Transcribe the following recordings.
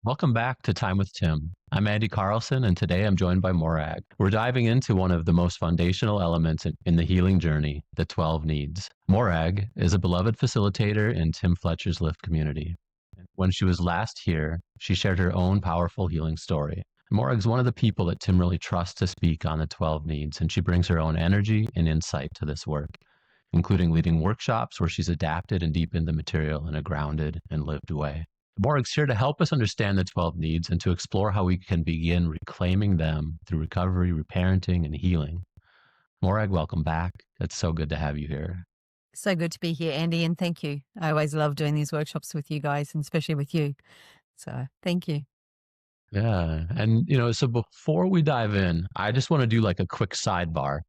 Welcome back to Time with Tim. I'm Andy Carlson, and today I'm joined by Morag. We're diving into one of the most foundational elements in the healing journey, the 12 needs. Morag is a beloved facilitator in Tim Fletcher's Lift community. When she was last here, she shared her own powerful healing story. Morag's one of the people that Tim really trusts to speak on the 12 needs, and she brings her own energy and insight to this work, including leading workshops where she's adapted and deepened the material in a grounded and lived way. Morag's here to help us understand the 12 needs and to explore how we can begin reclaiming them through recovery, reparenting, and healing. Morag, welcome back. It's so good to have you here. So good to be here, Andy, and thank you. I always love doing these workshops with you guys, and especially with you. So thank you. Yeah. And, so before we dive in, I just want to do like a quick sidebar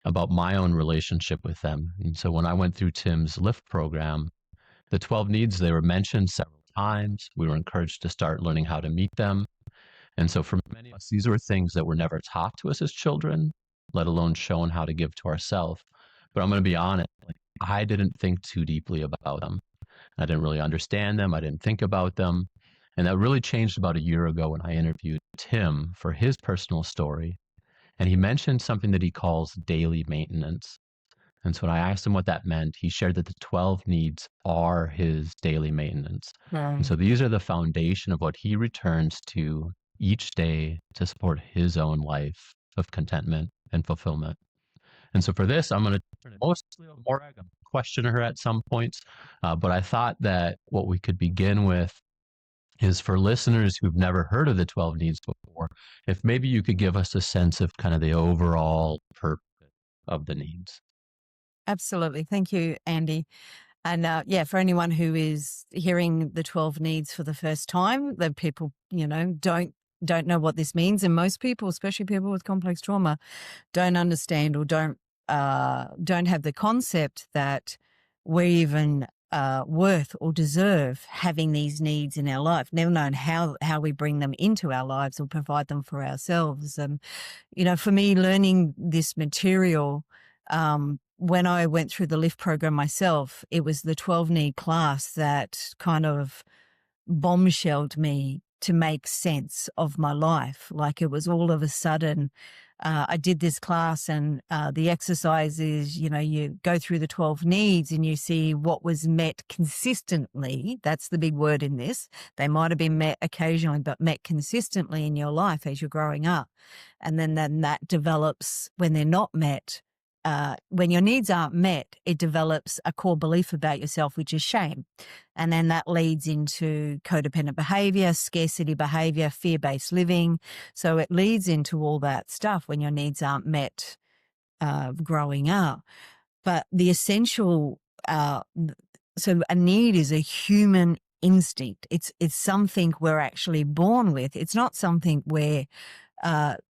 about my own relationship with them. And so when I went through Tim's Lift program, the 12 needs, they were mentioned several times. We were encouraged to start learning how to meet them. And so for many of us, these were things that were never taught to us as children, let alone shown how to give to ourselves. But I'm going to be honest, I didn't think too deeply about them. I didn't really understand them. I didn't think about them. And that really changed about a year ago when I interviewed Tim for his personal story. And he mentioned something that he calls daily maintenance. And so when I asked him what that meant, he shared that the 12 needs are his daily maintenance. And so these are the foundation of what he returns to each day to support his own life of contentment and fulfillment. And so for this, I'm going to turn it mostly over to Morag. I'm questioning her at some points. But I thought that what we could begin with is for listeners who've never heard of the 12 needs before, if maybe you could give us a sense of kind of the overall purpose of the needs. Absolutely. Thank you, Andy. And for anyone who is hearing the 12 needs for the first time, that people, don't know what this means. And most people, especially people with complex trauma, don't understand or don't have the concept that we're even worth or deserve having these needs in our life, never known how we bring them into our lives or provide them for ourselves. And, for me, learning this material, when I went through the Lift program myself, it was the 12 need class that kind of bombshelled me to make sense of my life. Like it was all of a sudden, I did this class and the exercise is, you go through the 12 needs and you see what was met consistently. That's the big word in this. They might have been met occasionally, but met consistently in your life as you're growing up. And then that develops when they're not met. When your needs aren't met, it develops a core belief about yourself, which is shame. And then that leads into codependent behavior, scarcity behavior, fear-based living. So it leads into all that stuff when your needs aren't met growing up. But the essential, so a need is a human instinct. It's something we're actually born with. It's not something we're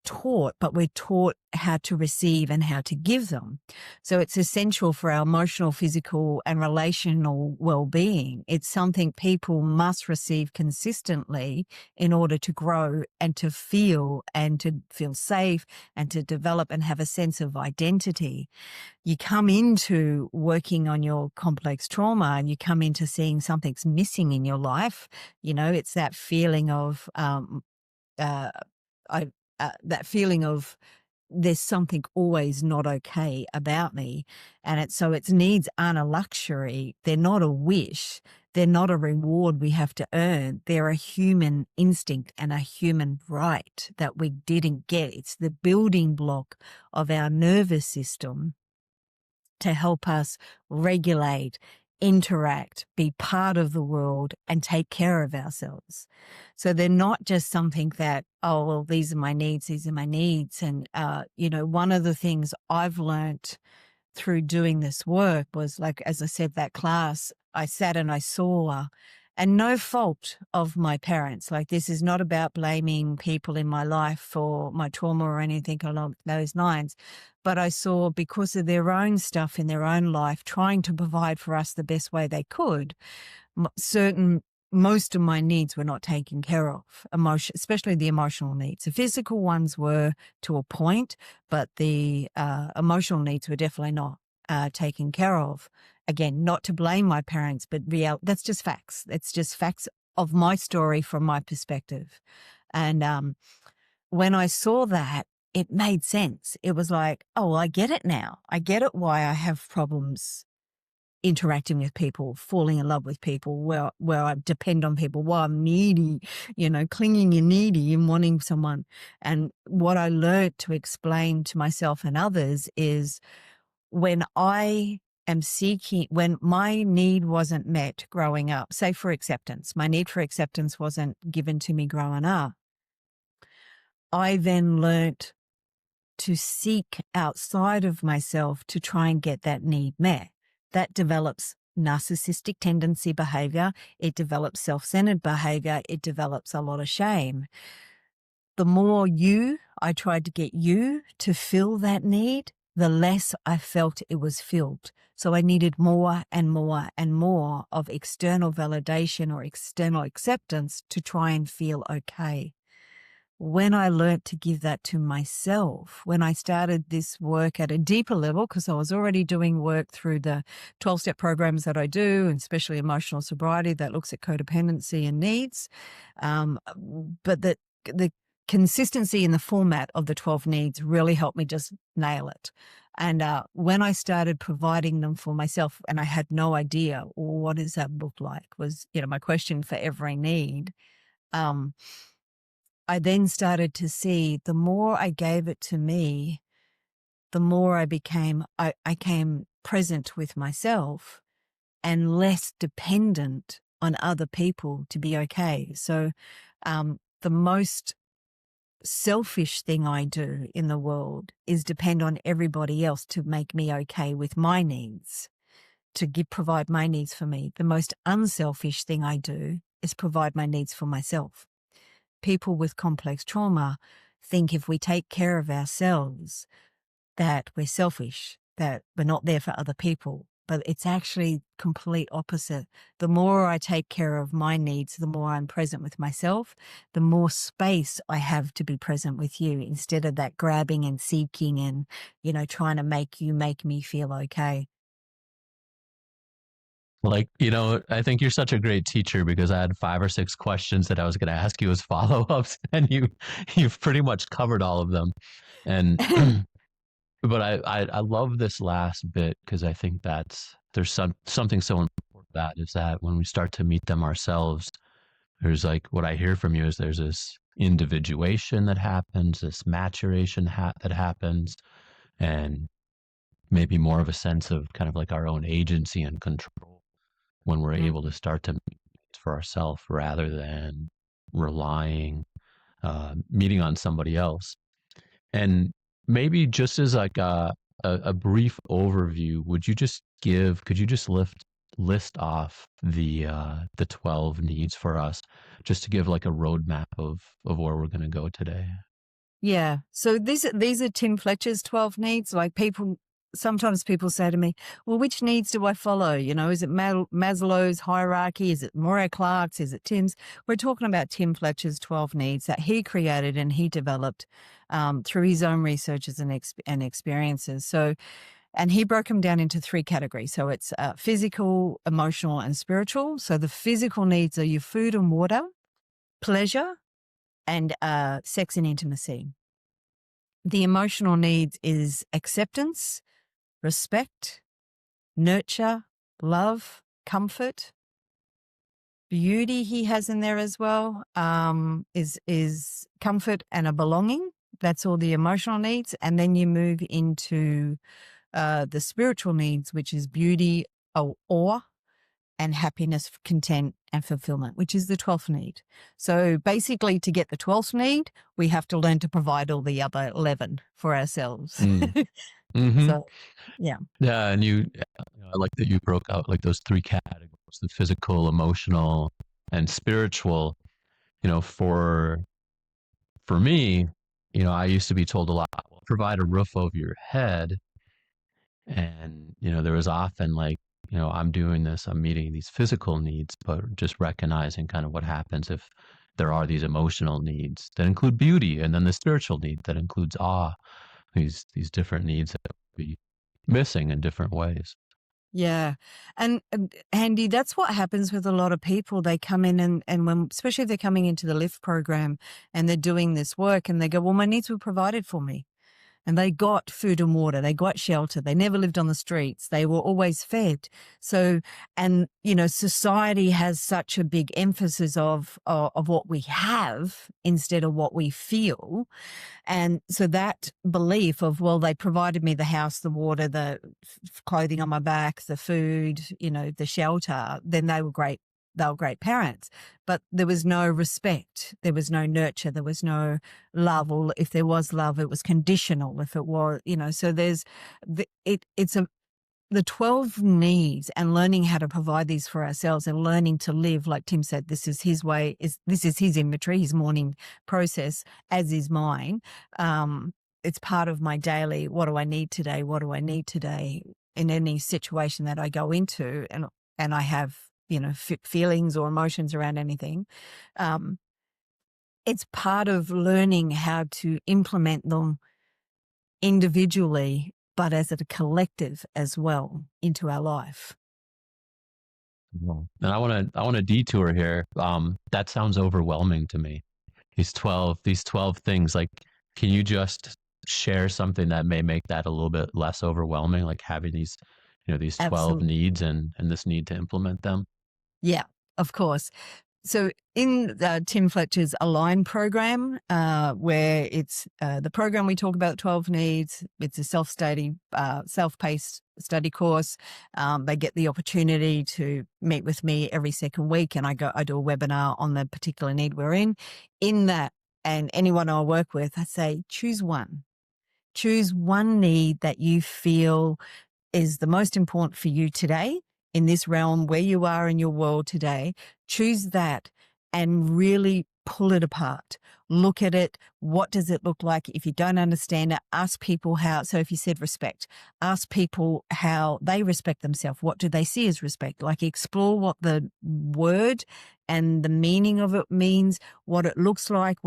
taught, but we're taught how to receive and how to give them. So it's essential for our emotional, physical, and relational well-being. It's something people must receive consistently in order to grow and to feel safe and to develop and have a sense of identity. You come into working on your complex trauma and you come into seeing something's missing in your life. It's that feeling of that feeling of there's something always not okay about me. And its needs aren't a luxury. They're not a wish. They're not a reward we have to earn. They're a human instinct and a human right that we didn't get. It's the building block of our nervous system to help us regulate, interact, be part of the world, and take care of ourselves. So they're not just something that, oh, well, these are my needs. And, one of the things I've learned through doing this work was, like, as I said, that class, I sat and I saw, and no fault of my parents. Like, this is not about blaming people in my life for my trauma or anything along those lines. But I saw, because of their own stuff in their own life, trying to provide for us the best way they could, most of my needs were not taken care of, especially the emotional needs. The physical ones were to a point, but the emotional needs were definitely not taken care of. Again, not to blame my parents, but that's just facts. It's just facts of my story from my perspective. And when I saw that, it made sense. It was like, oh, I get it now. I get it why I have problems interacting with people, falling in love with people, where I depend on people, why I'm needy, clinging and needy and wanting someone. And what I learned to explain to myself and others is when I am seeking, when my need wasn't met growing up, say for acceptance, my need for acceptance wasn't given to me growing up, I then learnt to seek outside of myself to try and get that need met. That develops narcissistic tendency behavior. It develops self-centered behavior. It develops a lot of shame. The more I tried to get you to fill that need, the less I felt it was filled. So I needed more and more and more of external validation or external acceptance to try and feel okay. When I learnt to give that to myself, when I started this work at a deeper level, because I was already doing work through the 12-step programs that I do, and especially emotional sobriety that looks at codependency and needs, but the consistency in the format of the 12 needs really helped me just nail it. And when I started providing them for myself, and I had no idea, well, what does that look like, was my question for every need. I then started to see the more I gave it to me, the more I became present with myself and less dependent on other people to be okay. So the most selfish thing I do in the world is depend on everybody else to make me okay with my needs, to provide my needs for me. The most unselfish thing I do is provide my needs for myself. People with complex trauma think if we take care of ourselves that we're selfish, that we're not there for other people. But it's actually complete opposite. The more I take care of my needs, the more I'm present with myself, the more space I have to be present with you, instead of that grabbing and seeking and, trying to make me feel okay. Like, I think you're such a great teacher because I had 5 or 6 questions that I was going to ask you as follow-ups, and you've pretty much covered all of them. And but I love this last bit because I think there's something so important that is that when we start to meet them ourselves, there's like what I hear from you is there's this individuation that happens, this maturation that happens, and maybe more of a sense of kind of like our own agency and control when we're able to start to meet for ourselves rather than relying, meeting on somebody else. And maybe just as like a brief overview, could you just list off the 12 needs for us, just to give like a roadmap of where we're going to go today? Yeah. So these are Tim Fletcher's 12 needs. Like sometimes people say to me, well, which needs do I follow? Is it Maslow's hierarchy? Is it Morag Clark's? Is it Tim's? We're talking about Tim Fletcher's 12 needs that he created and he developed through his own researches and experiences. So, and he broke them down into 3 categories. So it's physical, emotional, and spiritual. So the physical needs are your food and water, pleasure, and sex and intimacy. The emotional needs is acceptance, respect, nurture, love, comfort. Beauty he has in there as well, is comfort and a belonging. That's all the emotional needs. And then you move into the spiritual needs, which is beauty, awe, and happiness, content, and fulfillment, which is the 12th need. So basically, to get the 12th need, we have to learn to provide all the other 11 for ourselves. Mm-hmm. So, yeah. Yeah, and I like that you broke out like those 3 categories: the physical, emotional, and spiritual. For me, I used to be told a lot, well, provide a roof over your head. And, there was often like, I'm doing this, I'm meeting these physical needs, but just recognizing kind of what happens if there are these emotional needs that include beauty, and then the spiritual need that includes awe, these different needs that we missing in different ways. Yeah. And Andy, that's what happens with a lot of people. They come in and when, especially if they're coming into the lift program and they're doing this work and they go, well, my needs were provided for me. And they got food and water. They got shelter. They never lived on the streets. They were always fed. So, and, you know, society has such a big emphasis of what we have instead of what we feel. And so that belief of, well, they provided me the house, the water, the clothing on my back, the food, you know, the shelter, then they were great. They were great parents, but there was no respect. There was no nurture. There was no love. Or if there was love, it was conditional. If it was, you know, so there's the 12 needs and learning how to provide these for ourselves and learning to live, like Tim said, this is his way, this is his inventory, his morning process, as is mine. It's part of my daily, what do I need today? What do I need today in any situation that I go into and I have, you know, feelings or emotions around anything. It's part of learning how to implement them individually, but as a collective as well into our life. And I want to detour here. That sounds overwhelming to me. These 12 things, like, can you just share something that may make that a little bit less overwhelming, like having these, you know, these 12 Absolutely. needs and this need to implement them? Yeah, of course. So in Tim Fletcher's Align program, where it's the program we talk about, 12 needs, it's a self-paced study course. They get the opportunity to meet with me every second week, and I do a webinar on the particular need we're in. In that, and anyone I work with, I say, choose one. Choose one need that you feel is the most important for you today in this realm where you are in your world today. Choose that and really pull it apart. Look at it. What does it look like? If you don't understand it, ask people how. So if you said respect, ask people how they respect themselves. What do they see as respect? Like, explore what the word and the meaning of it means, what it looks like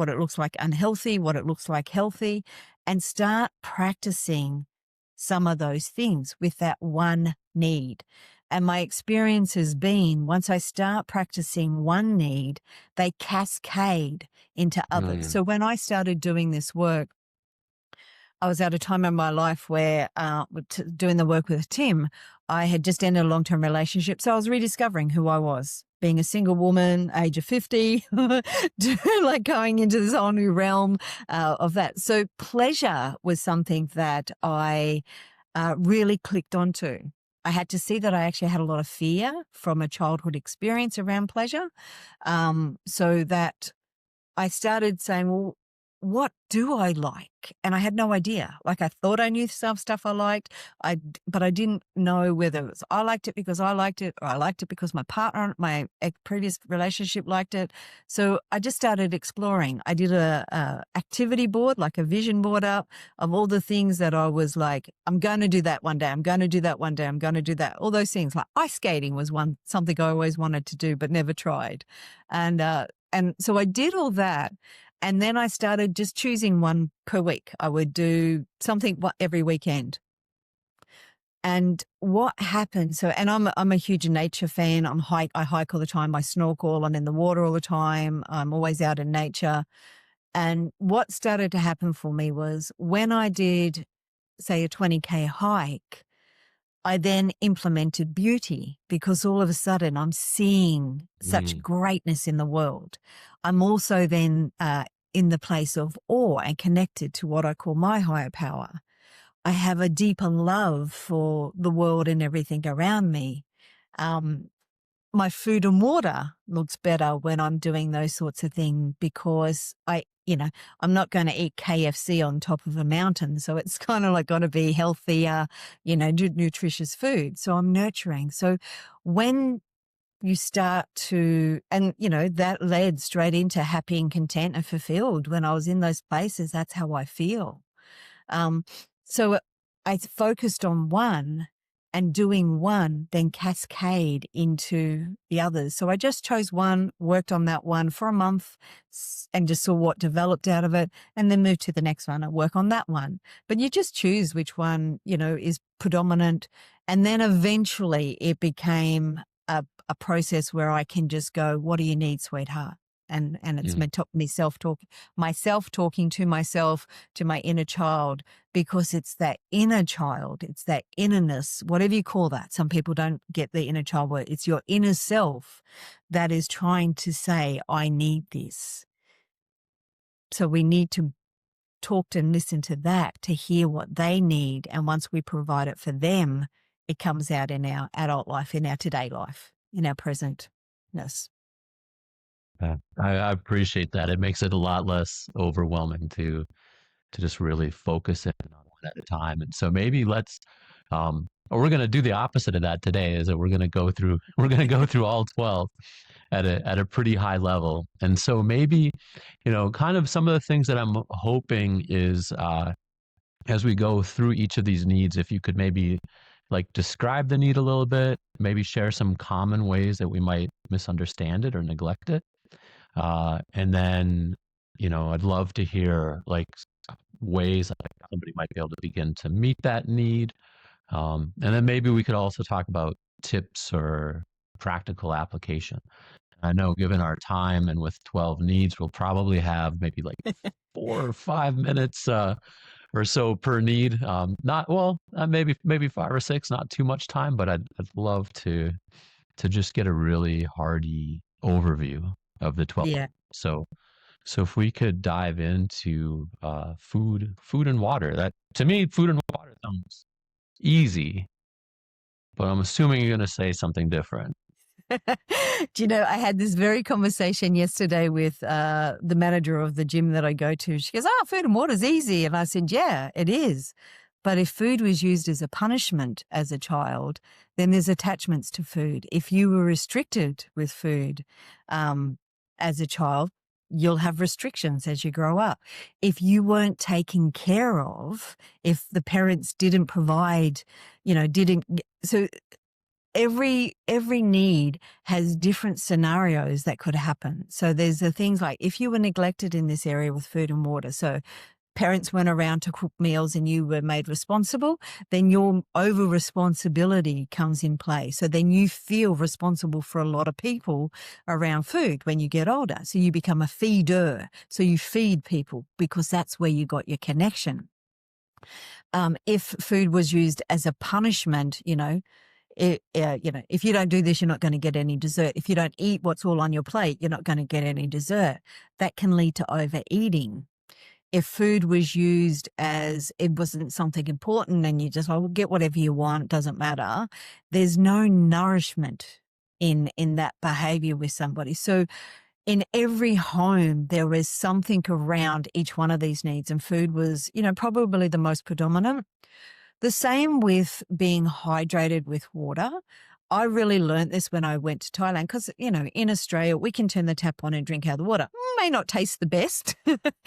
unhealthy, what it looks like healthy, and start practicing some of those things with that one need. And my experience has been, once I start practicing one need, they cascade into others. So when I started doing this work, I was at a time in my life where, doing the work with Tim, I had just ended a long-term relationship. So I was rediscovering who I was, being a single woman, age of 50, like going into this whole new realm of that. So pleasure was something that I really clicked onto. I had to see that I actually had a lot of fear from a childhood experience around pleasure. So that I started saying, well, what do I like? And I had no idea. Like, I thought I knew some stuff I liked, but I didn't know whether it was I liked it because I liked it, or I liked it because my partner, my previous relationship liked it. So I just started exploring. I did a activity board, like a vision board up of all the things that I was like, I'm going to do that one day. I'm going to do that one day. I'm going to do that. All those things, like ice skating was something I always wanted to do, but never tried. And so I did all that. And then I started just choosing one per week. I would do something every weekend. And what happened? So, and I'm a huge nature fan. I hike all the time. I snorkel. I'm in the water all the time. I'm always out in nature. And what started to happen for me was when I did, say, a 20K hike, I then implemented beauty, because all of a sudden I'm seeing such greatness in the world. I'm also then in the place of awe and connected to what I call my higher power. I have a deeper love for the world and everything around me. My food and water looks better when I'm doing those sorts of things, because I'm not going to eat KFC on top of a mountain. So it's kind of like got to be healthier, nutritious food. So I'm nurturing. So when you start to, and that led straight into happy and content and fulfilled. When I was in those places, that's how I feel. So I focused on one, and doing one then cascade into the others. So I just chose one, worked on that one for a month, and just saw what developed out of it, and then moved to the next one and work on that one. But you just choose which one, is predominant, And then eventually it became a process where I can just go, what do you need, sweetheart? And it's myself talking to myself, to my inner child, because it's that inner child, it's that innerness, whatever you call that. Some people don't get the inner child word. It's your inner self that is trying to say, I need this. So we need to talk and listen to that to hear what they need. And once we provide it for them, it comes out in our adult life, in our today life, in our presentness. I appreciate that. It makes it a lot less overwhelming to just really focus in on one at a time. And so maybe or we're going to do the opposite of that today. Is that we're going to go through all 12 at a pretty high level. And so maybe, kind of some of the things that I'm hoping is as we go through each of these needs, if you could maybe like describe the need a little bit, maybe share some common ways that we might misunderstand it or neglect it. And then, I'd love to hear like ways like somebody might be able to begin to meet that need. And then maybe we could also talk about tips or practical application. I know given our time and with 12 needs, we'll probably have maybe like 4 or 5 minutes or so per need. Maybe 5 or 6, not too much time, but I'd love to just get a really hearty overview of the 12. Yeah. So if we could dive into food and water. That to me, food and water sounds easy, but I'm assuming you're going to say something different. Do you know, I had this very conversation yesterday with the manager of the gym that I go to. She goes, food and water is easy. And I said, yeah, it is. But if food was used as a punishment as a child, then there's attachments to food. If you were restricted with food as a child, you'll have restrictions as you grow up. If you weren't taken care of, if the parents didn't provide, so every need has different scenarios that could happen. So there's the things like if you were neglected in this area with food and water, so parents went around to cook meals and you were made responsible, then your over responsibility comes in play. So then you feel responsible for a lot of people around food when you get older. So you become a feeder. So you feed people because that's where you got your connection. If food was used as a punishment, if you don't do this, you're not going to get any dessert. If you don't eat what's all on your plate, you're not going to get any dessert. That can lead to overeating. If food was used as it wasn't something important and you just, get whatever you want, doesn't matter, there's no nourishment in that behavior with somebody. So in every home, there is something around each one of these needs, and food was, probably the most predominant. The same with being hydrated with water. I really learned this when I went to Thailand because, in Australia, we can turn the tap on and drink out of the water. May not taste the best.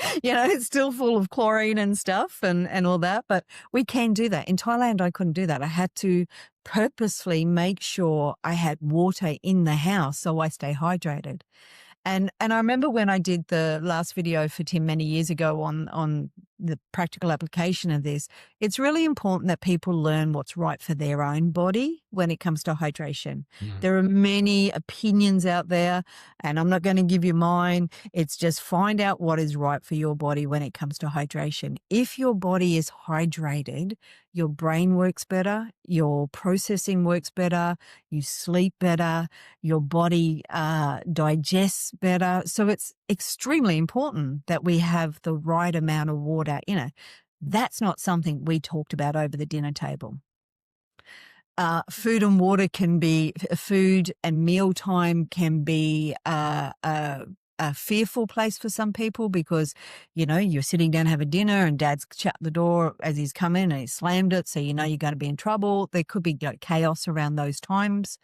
It's still full of chlorine and stuff and all that, but we can do that. In Thailand, I couldn't do that. I had to purposefully make sure I had water in the house so I stay hydrated. And I remember when I did the last video for Tim many years ago on the practical application of this, it's really important that people learn what's right for their own body when it comes to hydration. Mm. There are many opinions out there, and I'm not going to give you mine. It's just find out what is right for your body when it comes to hydration. If your body is hydrated, your brain works better, your processing works better, you sleep better, your body digests better. So it's extremely important that we have the right amount of water in it. That's not something we talked about over the dinner table. Food and water can be, food and mealtime can be a fearful place for some people because, you're sitting down to have a dinner and dad's shut the door as he's come in and he slammed it. So, you're going to be in trouble. There could be chaos around those times.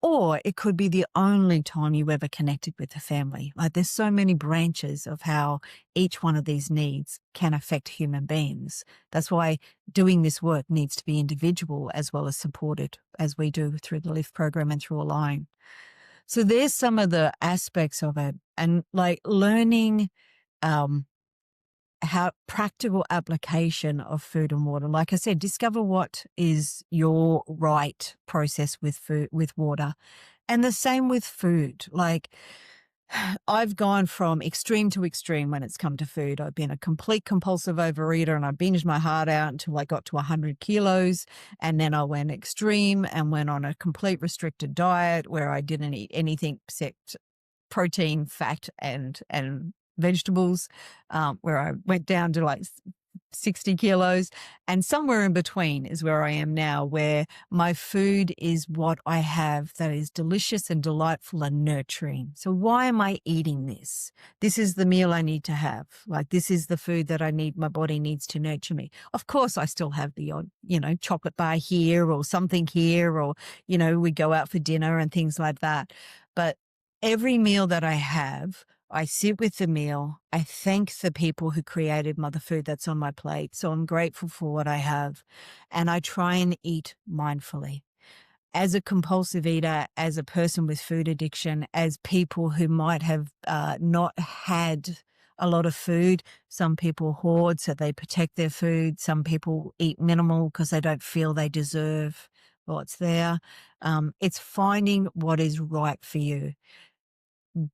Or it could be the only time you ever connected with the family. Like there's so many branches of how each one of these needs can affect human beings. That's why doing this work needs to be individual as well as supported as we do through the LIFT program and through Align. So there's some of the aspects of it, and like learning how practical application of food and water. Like I said, discover what is your right process with food, with water. And the same with food. Like, I've gone from extreme to extreme when it's come to food. I've been a complete compulsive overeater and I binged my heart out until I got to 100 kilos. And then I went extreme and went on a complete restricted diet where I didn't eat anything except protein, fat, and vegetables, where I went down to like 60 kilos. And somewhere in between is where I am now, where my food is what I have that is delicious and delightful and nurturing. So why am I eating this? This is the meal I need to have. Like, this is the food that I need. My body needs to nurture me. Of course, I still have the odd, chocolate bar here or something here, or, we go out for dinner and things like that. But every meal that I have, I sit with the meal. I thank the people who created the food that's on my plate. So I'm grateful for what I have. And I try and eat mindfully. As a compulsive eater, as a person with food addiction, as people who might have not had a lot of food, some people hoard so they protect their food. Some people eat minimal because they don't feel they deserve what's there. It's finding what is right for you.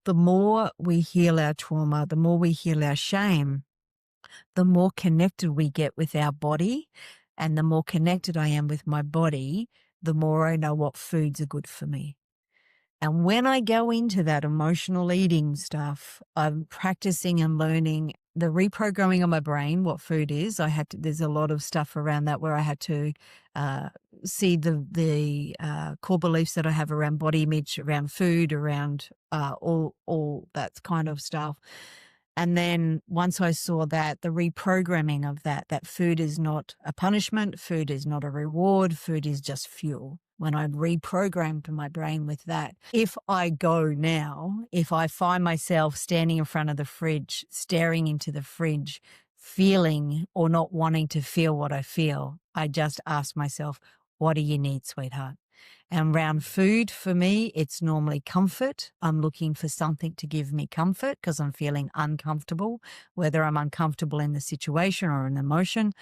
The more we heal our trauma, the more we heal our shame, the more connected we get with our body. And the more connected I am with my body, the more I know what foods are good for me. And when I go into that emotional eating stuff, I'm practicing and learning the reprogramming of my brain, what food is. There's a lot of stuff around that where I had to see the core beliefs that I have around body image, around food, around all that kind of stuff. And then once I saw that, the reprogramming of that food is not a punishment, food is not a reward, food is just fuel. When I reprogrammed my brain with that, if I find myself standing in front of the fridge, staring into the fridge, feeling or not wanting to feel what I feel, I just ask myself, what do you need, sweetheart? And around food, for me, it's normally comfort. I'm looking for something to give me comfort because I'm feeling uncomfortable, whether I'm uncomfortable in the situation or an emotion,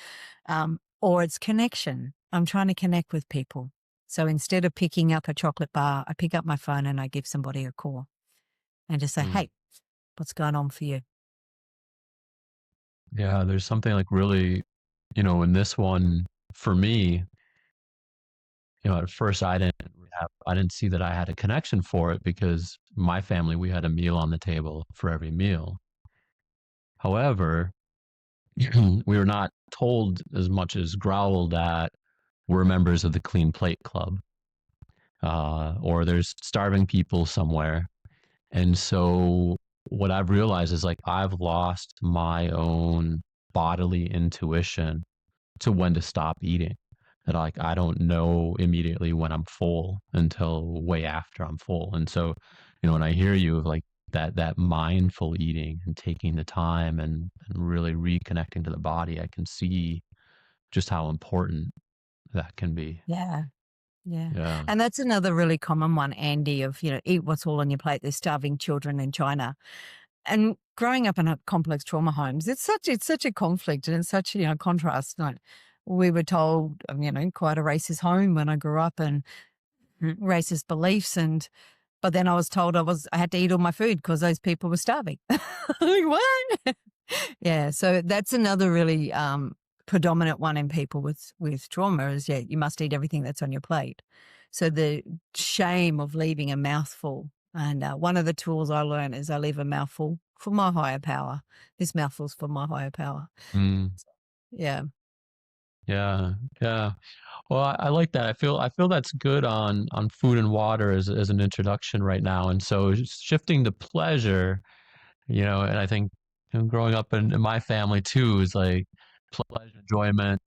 or it's connection. I'm trying to connect with people. So instead of picking up a chocolate bar, I pick up my phone and I give somebody a call and just say, hey, what's going on for you? Yeah, there's something like really, in this one for me, at first I didn't see that I had a connection for it because my family, we had a meal on the table for every meal. However, we were not told as much as growled at we're members of the Clean Plate Club, or there's starving people somewhere. And so what I've realized is like I've lost my own bodily intuition to when to stop eating. That like I don't know immediately when I'm full until way after I'm full. And so, when I hear you of like that mindful eating and taking the time and really reconnecting to the body, I can see just how important that can be. Yeah. Yeah. Yeah. And that's another really common one, Andy, of, eat what's all on your plate. There's starving children in China. And growing up in a complex trauma homes, it's such a conflict and it's such, contrast. Like, we were told, quite a racist home when I grew up and racist beliefs. But then I was told I had to eat all my food because those people were starving. Like, what? Yeah. So that's another really predominant one in people with trauma is, you must eat everything that's on your plate. So the shame of leaving a mouthful. And one of the tools I learned is I leave a mouthful for my higher power. This mouthful's for my higher power. Mm, Yeah. yeah. Yeah. Well, I like that. I feel that's good on food and water as an introduction right now. And so shifting to pleasure, and I think growing up in my family too is like pleasure, enjoyment.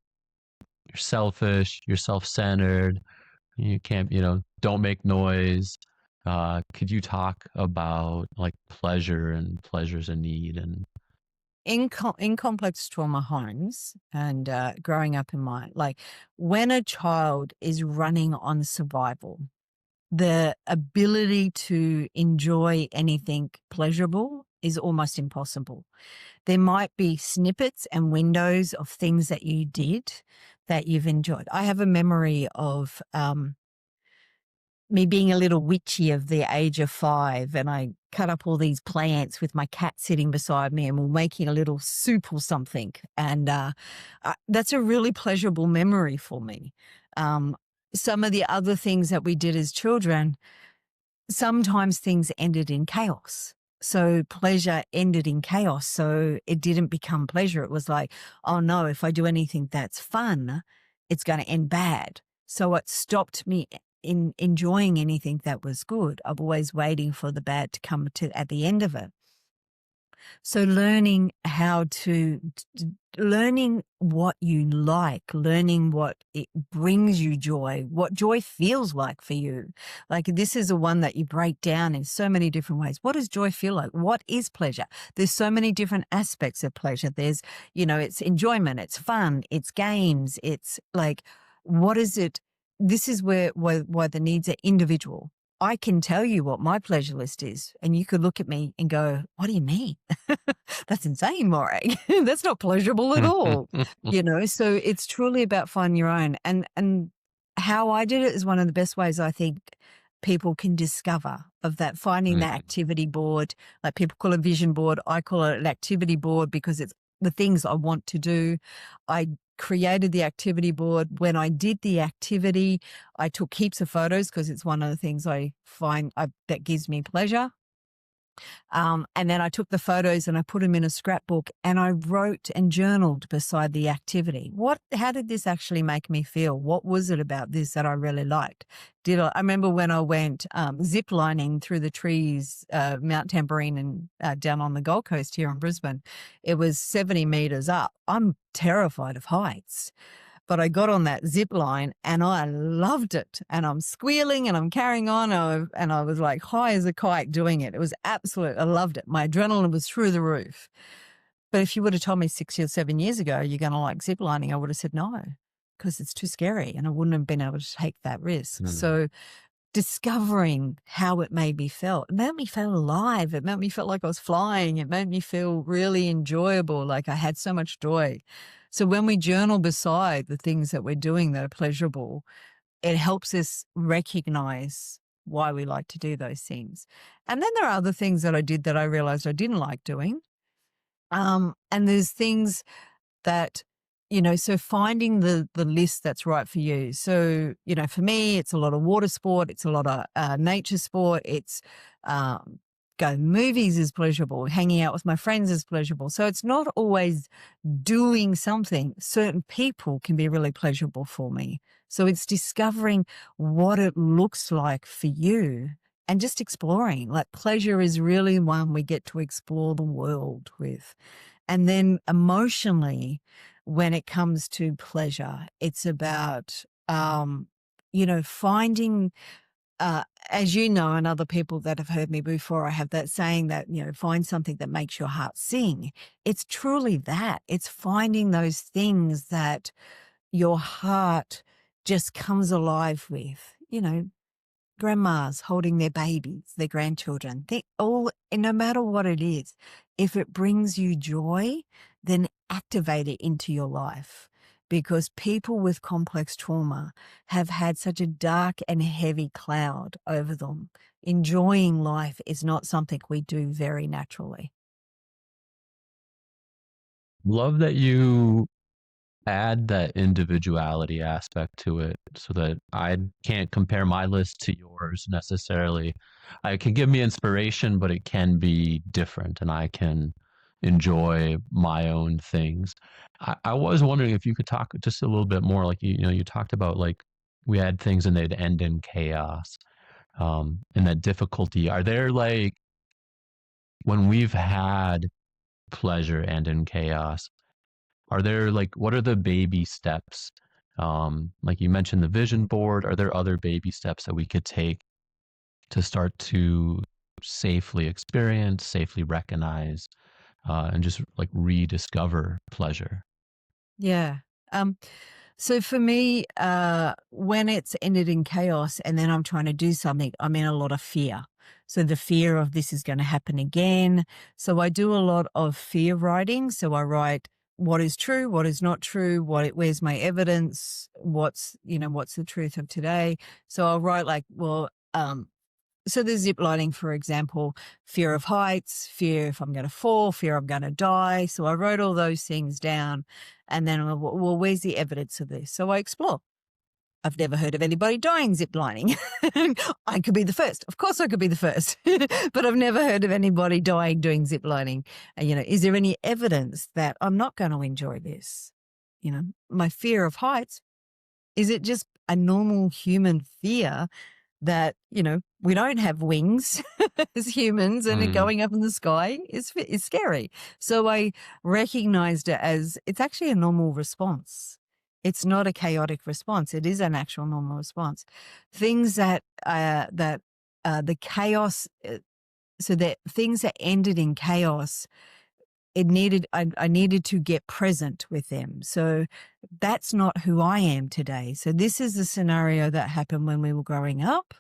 You're selfish, you're self-centered. You can't, don't make noise. Could you talk about like pleasure and pleasure's a need and In complex trauma homes and growing up in when a child is running on survival, the ability to enjoy anything pleasurable is almost impossible. There might be snippets and windows of things that you did that you've enjoyed. I have a memory of me being a little witchy of the age of 5, and I cut up all these plants with my cat sitting beside me, and we're making a little soup or something. And that's a really pleasurable memory for me. Some of the other things that we did as children, sometimes things ended in chaos. So pleasure ended in chaos. So it didn't become pleasure. It was like, oh no, if I do anything that's fun, it's going to end bad. So it stopped me in enjoying anything that was good. I'm always waiting for the bad to come to at the end of it. So learning learning what you like, learning what it brings you joy, what joy feels like for you. Like this is a one that you break down in so many different ways. What does joy feel like? What is pleasure? There's so many different aspects of pleasure. There's, it's enjoyment, it's fun, it's games, it's like, what is it? This is why the needs are individual. I can tell you what my pleasure list is, and you could look at me and go, what do you mean? That's insane, Morag. That's not pleasurable at all. So it's truly about finding your own. And how I did it is one of the best ways I think people can discover of that, finding that activity board. Like people call it a vision board. I call it an activity board because it's the things I want to do. I created the activity board. When I did the activity, I took heaps of photos because it's one of the things I find that gives me pleasure. And then I took the photos and I put them in a scrapbook and I wrote and journaled beside the activity. How did this actually make me feel? What was it about this that I really liked? I remember when I went zip lining through the trees, Mount Tamborine and down on the Gold Coast here in Brisbane. It was 70 meters up. I'm terrified of heights. But I got on that zip line and I loved it. And I'm squealing and I'm carrying on. And I was like high as a kite doing it. It was absolute. I loved it. My adrenaline was through the roof. But if you would have told me 6 or 7 years ago, you're going to like zip lining, I would have said no, because it's too scary. And I wouldn't have been able to take that risk. So discovering how it made me feel. It made me feel alive. It made me feel like I was flying. It made me feel really enjoyable, like I had so much joy. So when we journal beside the things that we're doing that are pleasurable, it helps us recognize why we like to do those things. And then there are other things that I did that I realized I didn't like doing. And there's things that, so finding the list that's right for you. So, for me, it's a lot of water sport. It's a lot of nature sport. It's going to movies is pleasurable. Hanging out with my friends is pleasurable. So it's not always doing something. Certain people can be really pleasurable for me. So it's discovering what it looks like for you and just exploring. Like pleasure is really one we get to explore the world with. And then emotionally, when it comes to pleasure, it's about, finding, as you know, and other people that have heard me before, I have that saying that, find something that makes your heart sing. It's truly that. It's finding those things that your heart just comes alive with, grandmas holding their babies, their grandchildren, no matter what it is, if it brings you joy, then activate it into your life. Because people with complex trauma have had such a dark and heavy cloud over them. Enjoying life is not something we do very naturally. Love that you add that individuality aspect to it so that I can't compare my list to yours necessarily. I can give me inspiration, but it can be different and I can enjoy my own things. I was wondering if you could talk just a little bit more, like you talked about like we had things and they'd end in chaos, and that difficulty. Are there like when we've had pleasure and in chaos, are there like what are the baby steps? Like you mentioned the vision board, are there other baby steps that we could take to start to safely experience, safely recognize, and just like rediscover pleasure? Yeah. So for me, when it's ended in chaos and then I'm trying to do something, I'm in a lot of fear. So the fear of this is going to happen again. So I do a lot of fear writing. So I write what is true, what is not true, where's my evidence, what's the truth of today. So I'll write like, well, so there's zip lining, for example, fear of heights, fear if I'm going to fall, fear I'm going to die. So I wrote all those things down, and then, well, where's the evidence of this? So I explore. I've never heard of anybody dying zip lining. I could be the first. Of course I could be the first, but I've never heard of anybody dying doing zip lining. Is there any evidence that I'm not going to enjoy this? My fear of heights, is it just a normal human fear that, we don't have wings as humans, and going up in the sky is scary. So I recognized it as it's actually a normal response. It's not a chaotic response. It is an actual normal response. Things that the chaos, so that things that ended in chaos, I needed to get present with them. So that's not who I am today. So this is the scenario that happened when we were growing up,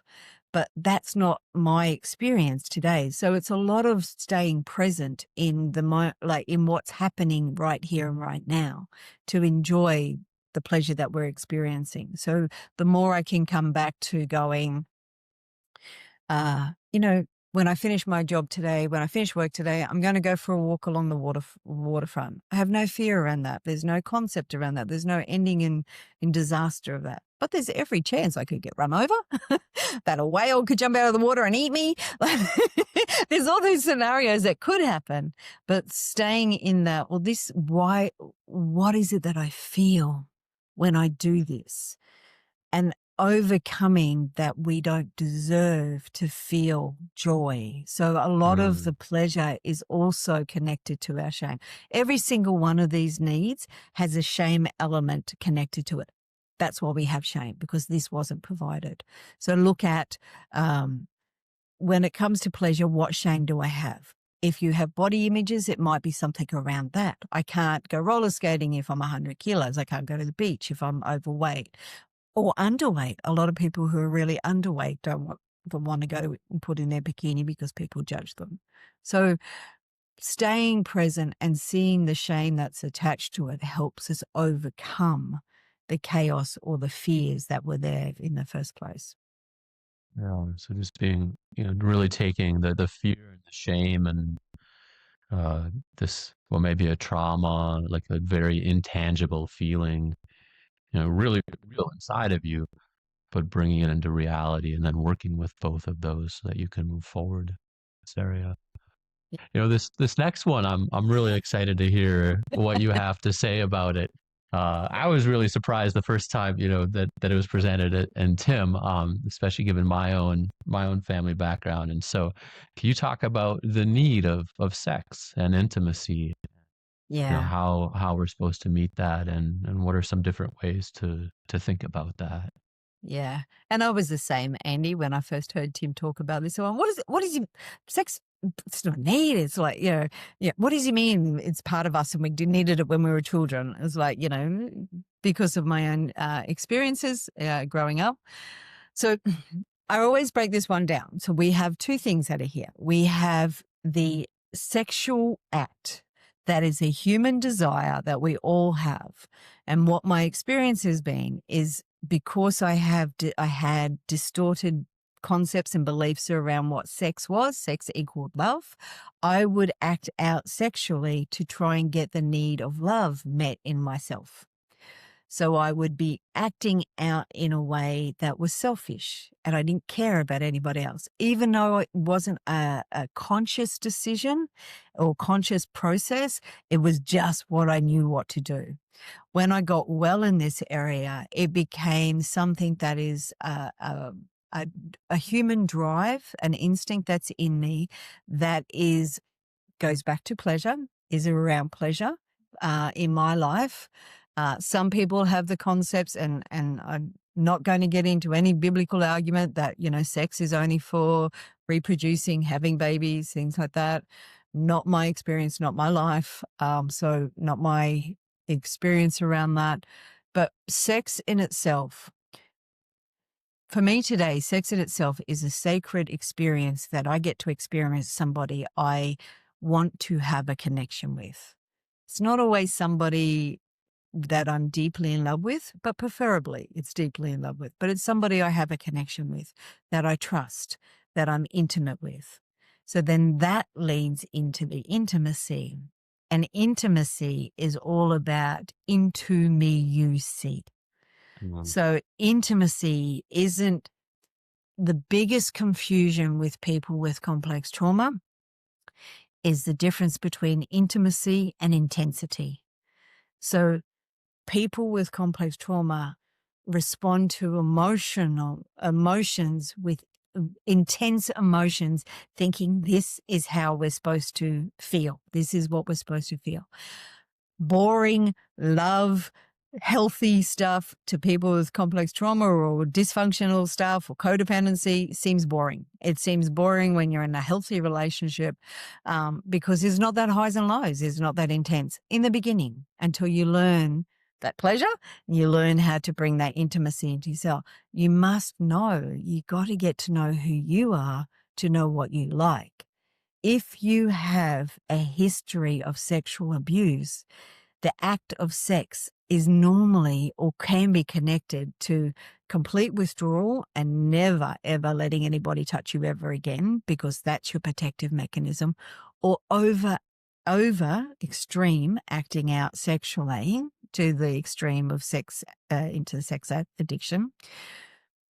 but that's not my experience today. So it's a lot of staying present in in what's happening right here and right now to enjoy the pleasure that we're experiencing. So the more I can come back to going, when I finish my job today, when I finish work today, I'm going to go for a walk along the waterfront. I have no fear around that. There's no concept around that. There's no ending in disaster of that. But there's every chance I could get run over, that a whale could jump out of the water and eat me. There's all these scenarios that could happen. But staying in that, what is it that I feel when I do this? And overcoming that we don't deserve to feel joy. So a lot of the pleasure is also connected to our shame. Every single one of these needs has a shame element connected to it. That's why we have shame, because this wasn't provided. So look at, when it comes to pleasure, what shame do I have? If you have body images, it might be something around that. I can't go roller skating if I'm 100 kilos. I can't go to the beach if I'm overweight. Or underweight. A lot of people who are really underweight don't want to go and put in their bikini because people judge them. So staying present and seeing the shame that's attached to it helps us overcome the chaos or the fears that were there in the first place. Yeah. So just being, really taking the fear and the shame and maybe a trauma, like a very intangible feeling, really real inside of you, but bringing it into reality and then working with both of those so that you can move forward in this area. This next one, I'm really excited to hear what you have to say about it. I was really surprised the first time, that it was presented and Tim, especially given my own family background. And so can you talk about the need of sex and intimacy? Yeah. How we're supposed to meet that and what are some different ways to think about that? Yeah. And I was the same, Andy, when I first heard Tim talk about this. So what is sex? It's not need. It's like, what does he mean? It's part of us and we needed it when we were children. It was like, because of my own experiences growing up. So I always break this one down. So we have two things that are here. We have the sexual act. That is a human desire that we all have. And what my experience has been is because I had distorted concepts and beliefs around what sex was, sex equaled love, I would act out sexually to try and get the need of love met in myself. So I would be acting out in a way that was selfish and I didn't care about anybody else, even though it wasn't a conscious decision or conscious process. It was just what I knew what to do. When I got well in this area, it became something that is a human drive, an instinct that's in me that goes back to pleasure, is around pleasure in my life. Some people have the concepts, and I'm not going to get into any biblical argument that, sex is only for reproducing, having babies, things like that. Not my experience, not my life. So not my experience around that. But sex in itself, for me today, sex in itself is a sacred experience that I get to experience somebody I want to have a connection with. It's not always somebody that I'm deeply in love with, but preferably it's deeply in love with. But it's somebody I have a connection with, that I trust, that I'm intimate with. So then that leads into the intimacy. And intimacy is all about into me you see. So intimacy isn't the biggest confusion with people with complex trauma is the difference between intimacy and intensity. So people with complex trauma respond to emotions with intense emotions, thinking this is how we're supposed to feel. This is what we're supposed to feel. Boring love, healthy stuff to people with complex trauma or dysfunctional stuff or codependency seems boring. It seems boring when you're in a healthy relationship because it's not that highs and lows. It's not that intense in the beginning until you learn that pleasure and you learn how to bring that intimacy into yourself. You must know, you got to get to know who you are to know what you like. If you have a history of sexual abuse, the act of sex is normally or can be connected to complete withdrawal and never, ever letting anybody touch you ever again because that's your protective mechanism, or over extreme acting out sexually to the extreme of sex into sex addiction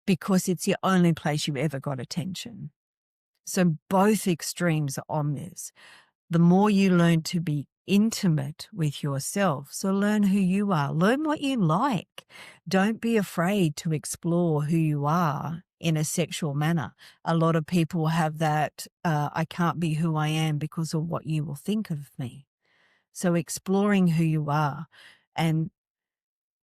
because it's the only place you ever got attention. So both extremes are on this. The more you learn to be intimate with yourself, so learn who you are, learn what you like. Don't be afraid to explore who you are in a sexual manner. A lot of people have that, I can't be who I am because of what you will think of me. So exploring who you are. And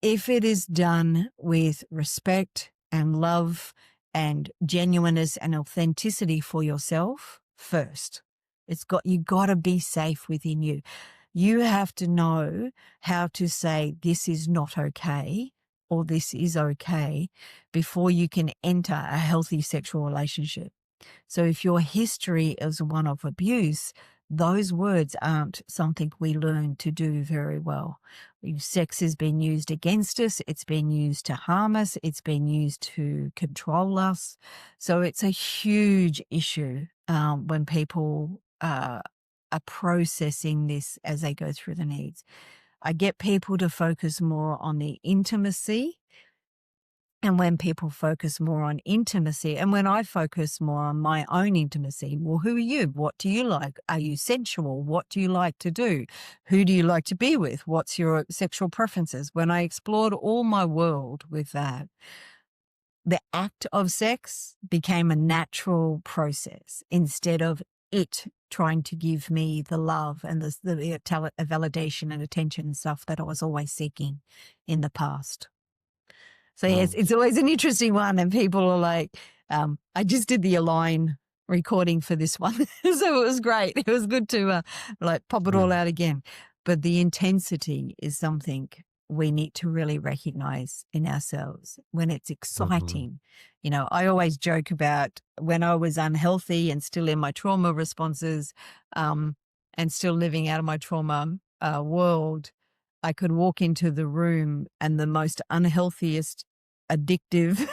if it is done with respect and love and genuineness and authenticity for yourself first, you got to be safe within you. You have to know how to say this is not okay or this is okay before you can enter a healthy sexual relationship. So if your history is one of abuse, those words aren't something we learn to do very well. Sex has been used against us. It's been used to harm us. It's been used to control us. So it's a huge issue when people are processing this as they go through the needs. I get people to focus more on the intimacy. And when people focus more on intimacy, and when I focus more on my own intimacy, well, who are you? What do you like? Are you sensual? What do you like to do? Who do you like to be with? What's your sexual preferences? When I explored all my world with that, the act of sex became a natural process instead of it trying to give me the love and the validation and attention and stuff that I was always seeking in the past. So yes, it's always an interesting one, and people are like, I just did the Align recording for this one, so it was great. It was good to pop it all out again. But the intensity is something we need to really recognize in ourselves when it's exciting. You know, I always joke about when I was unhealthy and still in my trauma responses, and still living out of my trauma world. I could walk into the room and the most unhealthiest, addictive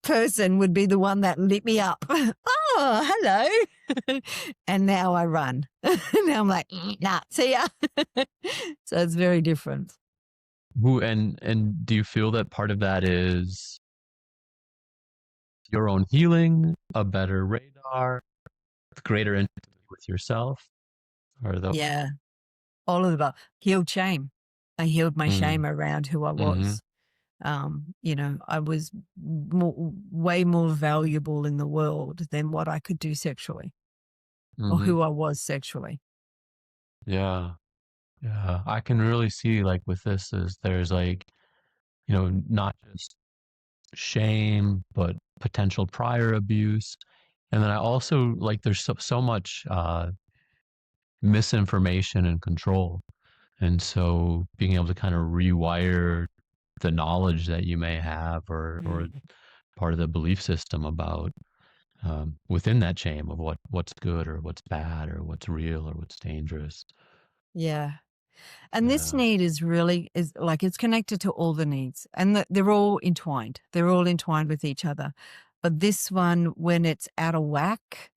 person would be the one that lit me up. Oh, hello. And now I run. Now I'm like, nah, see ya. So it's very different. And do you feel that part of that is your own healing, a better radar, greater intimacy with yourself? Yeah. All of the above. Healed shame. I healed my shame around who I was. You know, I was way more valuable in the world than what I could do sexually or who I was sexually. Yeah. Yeah. I can really see like with this is there's like, you know, not just shame, but potential prior abuse. And then I also like there's so much misinformation and control. And so being able to kind of rewire the knowledge that you may have, or part of the belief system about within that chain of what's good or what's bad or what's real or what's dangerous. Yeah. And this Yeah. need is really is like it's connected to all the needs, and they're all entwined. They're all entwined with each other. But this one, when it's out of whack,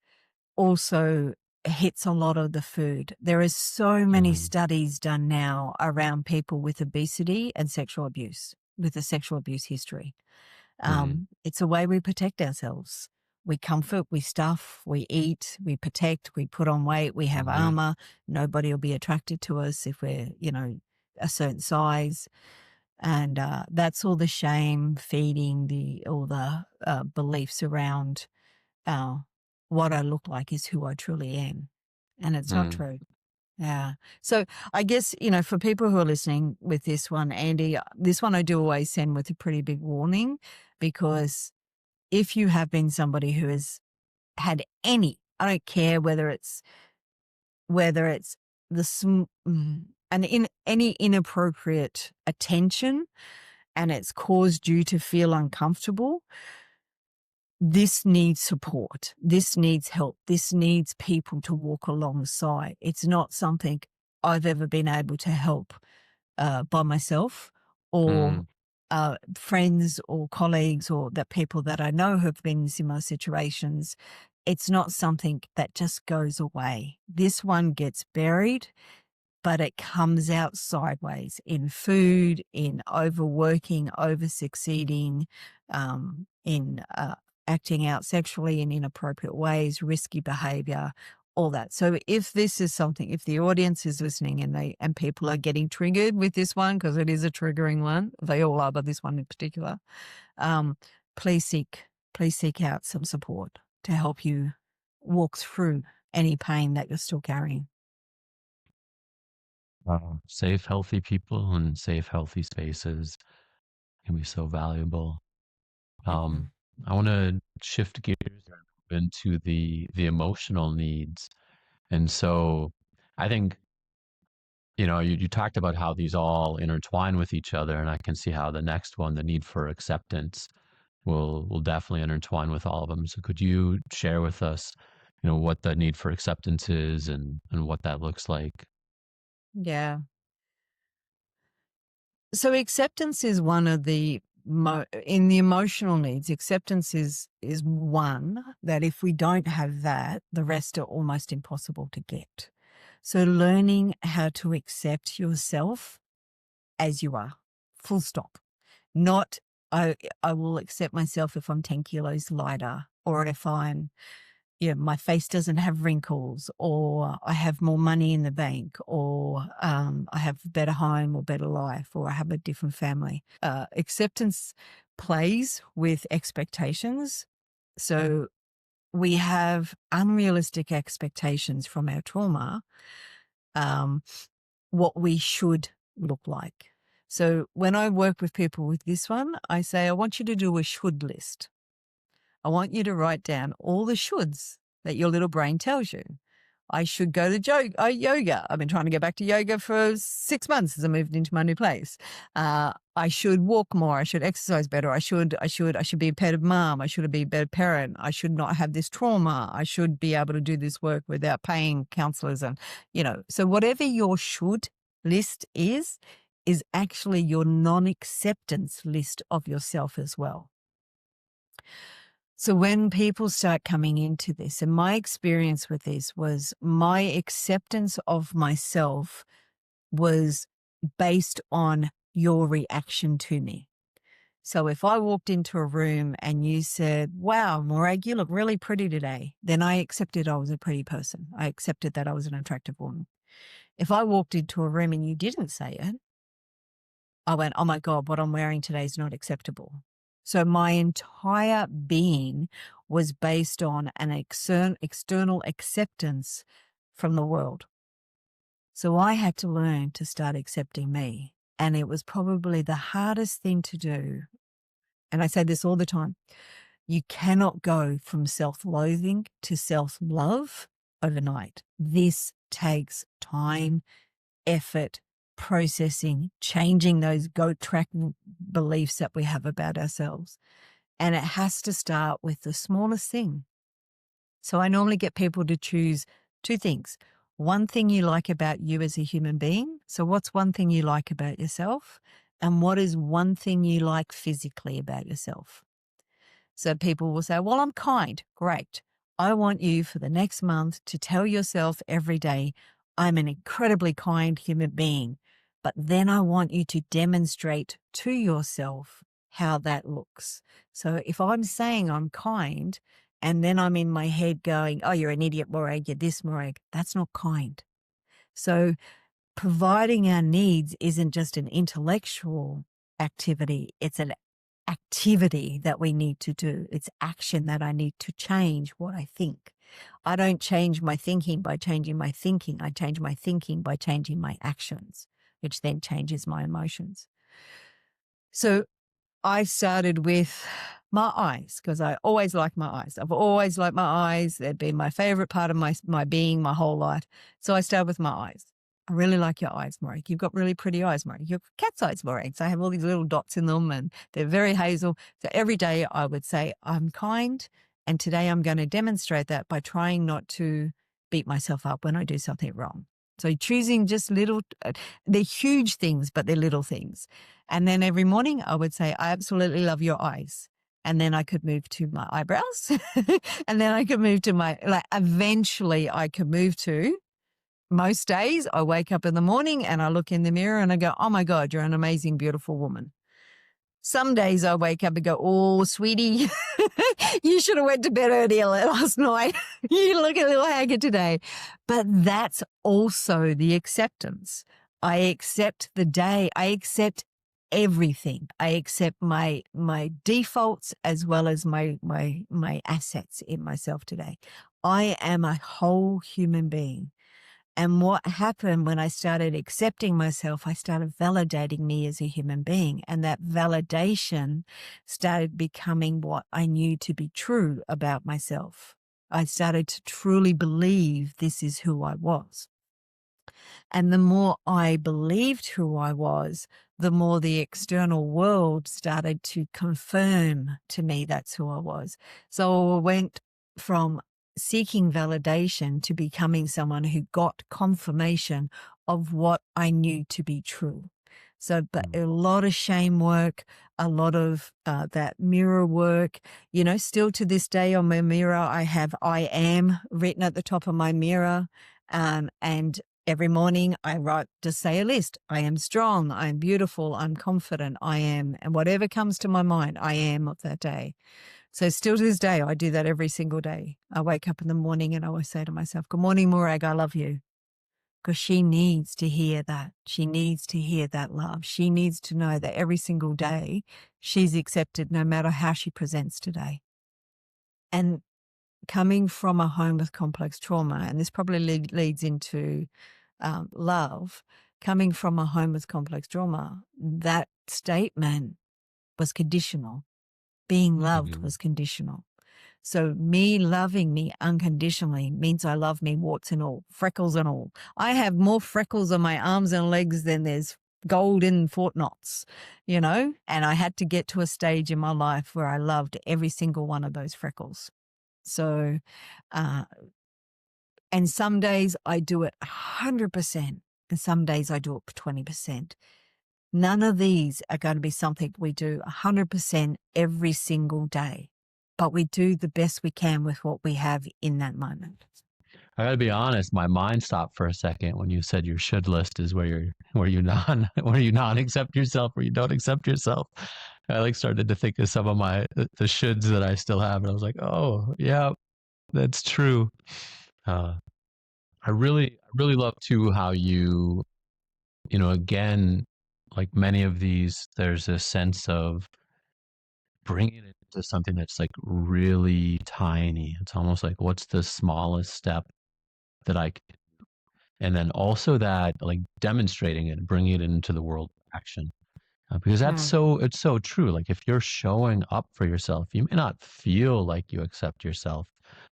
also hits a lot of the food. There is so many Mm, studies done now around people with obesity and sexual abuse, with a sexual abuse history. mm, It's a way we protect ourselves. We comfort, we stuff, we eat, we protect, we put on weight, we have right. armor. Nobody will be attracted to us if we're, a certain size. And that's all the shame feeding all the beliefs around uh, what I look like is who I truly am. And it's not Mm, true. Yeah. So I guess, for people who are listening with this one, Andy, this one I do always send with a pretty big warning, because if you have been somebody who has had I don't care whether it's any inappropriate attention and it's caused you to feel uncomfortable, this needs support. This needs help. This needs people to walk alongside. It's not something I've ever been able to help by myself, or mm, friends or colleagues or that people that I know have been in similar situations. It's not something that just goes away. This one gets buried, but it comes out sideways in food, in overworking, over succeeding, in acting out sexually in inappropriate ways, risky behavior, all that. So if this is something, if the audience is listening and people are getting triggered with this one, because it is a triggering one, they all are, but this one in particular, um, please seek out some support to help you walk through any pain that you're still carrying. safe, healthy people and safe, healthy spaces can be so valuable. Um, Mhm. I want to shift gears into the emotional needs. And so I think, you talked about how these all intertwine with each other, and I can see how the next one, the need for acceptance, will definitely intertwine with all of them. So could you share with us, what the need for acceptance is, and what that looks like? Yeah. So acceptance is one of the in the emotional needs. Acceptance is one that if we don't have that, the rest are almost impossible to get. So learning how to accept yourself as you are, full stop. Not I will accept myself if I'm 10 kilos lighter, or if my face doesn't have wrinkles, or I have more money in the bank, or I have a better home or better life, or I have a different family. Acceptance plays with expectations. So we have unrealistic expectations from our trauma, um, what we should look like. So when I work with people with this one, I say, I want you to do a should list. I want you to write down all the shoulds that your little brain tells you. I should go to yoga. I've been trying to get back to yoga for 6 months as I moved into my new place. I should walk more. I should exercise better. I should be a better mom. I should be a better parent. I should not have this trauma. I should be able to do this work without paying counselors. And, so whatever your should list is actually your non-acceptance list of yourself as well. So when people start coming into this, and my experience with this was my acceptance of myself was based on your reaction to me. So if I walked into a room and you said, wow, Morag, you look really pretty today, then I accepted I was a pretty person. I accepted that I was an attractive woman. If I walked into a room and you didn't say it, I went, oh my God, what I'm wearing today is not acceptable. So my entire being was based on an external acceptance from the world. So I had to learn to start accepting me. And it was probably the hardest thing to do. And I say this all the time. You cannot go from self-loathing to self-love overnight. This takes time, effort, processing, changing those goat track beliefs that we have about ourselves. And it has to start with the smallest thing. So I normally get people to choose two things. One thing you like about you as a human being. So what's one thing you like about yourself? And what is one thing you like physically about yourself? So people will say, well, I'm kind. Great. I want you for the next month to tell yourself every day, I'm an incredibly kind human being. But then I want you to demonstrate to yourself how that looks. So if I'm saying I'm kind and then I'm in my head going, oh, you're an idiot, Morag, you're this, Morag, that's not kind. So providing our needs isn't just an intellectual activity, it's an activity that we need to do. It's action that I need to change what I think. I don't change my thinking by changing my thinking. I change my thinking by changing my actions, which then changes my emotions. So I started with my eyes because I always liked my eyes. I've always liked my eyes. They've been my favorite part of my being my whole life. So I started with my eyes. I really like your eyes, Morag. You've got really pretty eyes, Morag. You've cat's eyes, Morag. So I have all these little dots in them and they're very hazel. So every day I would say, I'm kind. And today I'm going to demonstrate that by trying not to beat myself up when I do something wrong. So choosing just little, they're huge things, but they're little things. And then every morning I would say, I absolutely love your eyes. And then I could move to my eyebrows. And then I could move to eventually I could move to, most days I wake up in the morning and I look in the mirror and I go, oh my God, you're an amazing, beautiful woman. Some days I wake up and go, oh, sweetie, you should have went to bed earlier last night. You look a little haggard today. But that's also the acceptance. I accept the day. I accept everything. I accept my defaults as well as my assets in myself today. I am a whole human being. And what happened when I started accepting myself, I started validating me as a human being. And that validation started becoming what I knew to be true about myself. I started to truly believe this is who I was. And the more I believed who I was, the more the external world started to confirm to me that's who I was. So I went from seeking validation to becoming someone who got confirmation of what I knew to be true. So, but a lot of shame work, a lot of that mirror work, still to this day on my mirror, I have I am written at the top of my mirror. And every morning I just say a list. I am strong. I'm beautiful. I'm confident. I am. And whatever comes to my mind, I am of that day. So still to this day, I do that every single day. I wake up in the morning and I always say to myself, good morning, Morag, I love you. Because she needs to hear that. She needs to hear that love. She needs to know that every single day she's accepted no matter how she presents today. And coming from a home with complex trauma, and this probably leads into love, coming from a home with complex trauma, that statement was conditional. Being loved was conditional. So me loving me unconditionally means I love me warts and all, freckles and all. I have more freckles on my arms and legs than there's gold in Fort Knox, and I had to get to a stage in my life where I loved every single one of those freckles. So, and some days I do it 100%, and some days I do it 20%. None of these are going to be something we do 100% every single day, but we do the best we can with what we have in that moment. I gotta be honest, my mind stopped for a second when you said your should list is where you not accept yourself, where you don't accept yourself. I started to think of some of the shoulds that I still have, and I was like, oh yeah, that's true. I really love too how again, like many of these, there's a sense of bringing it into something that's like really tiny. It's almost like, what's the smallest step that I can, and then also that like demonstrating it, bringing it into the world of action. Because it's so true. Like if you're showing up for yourself, you may not feel like you accept yourself,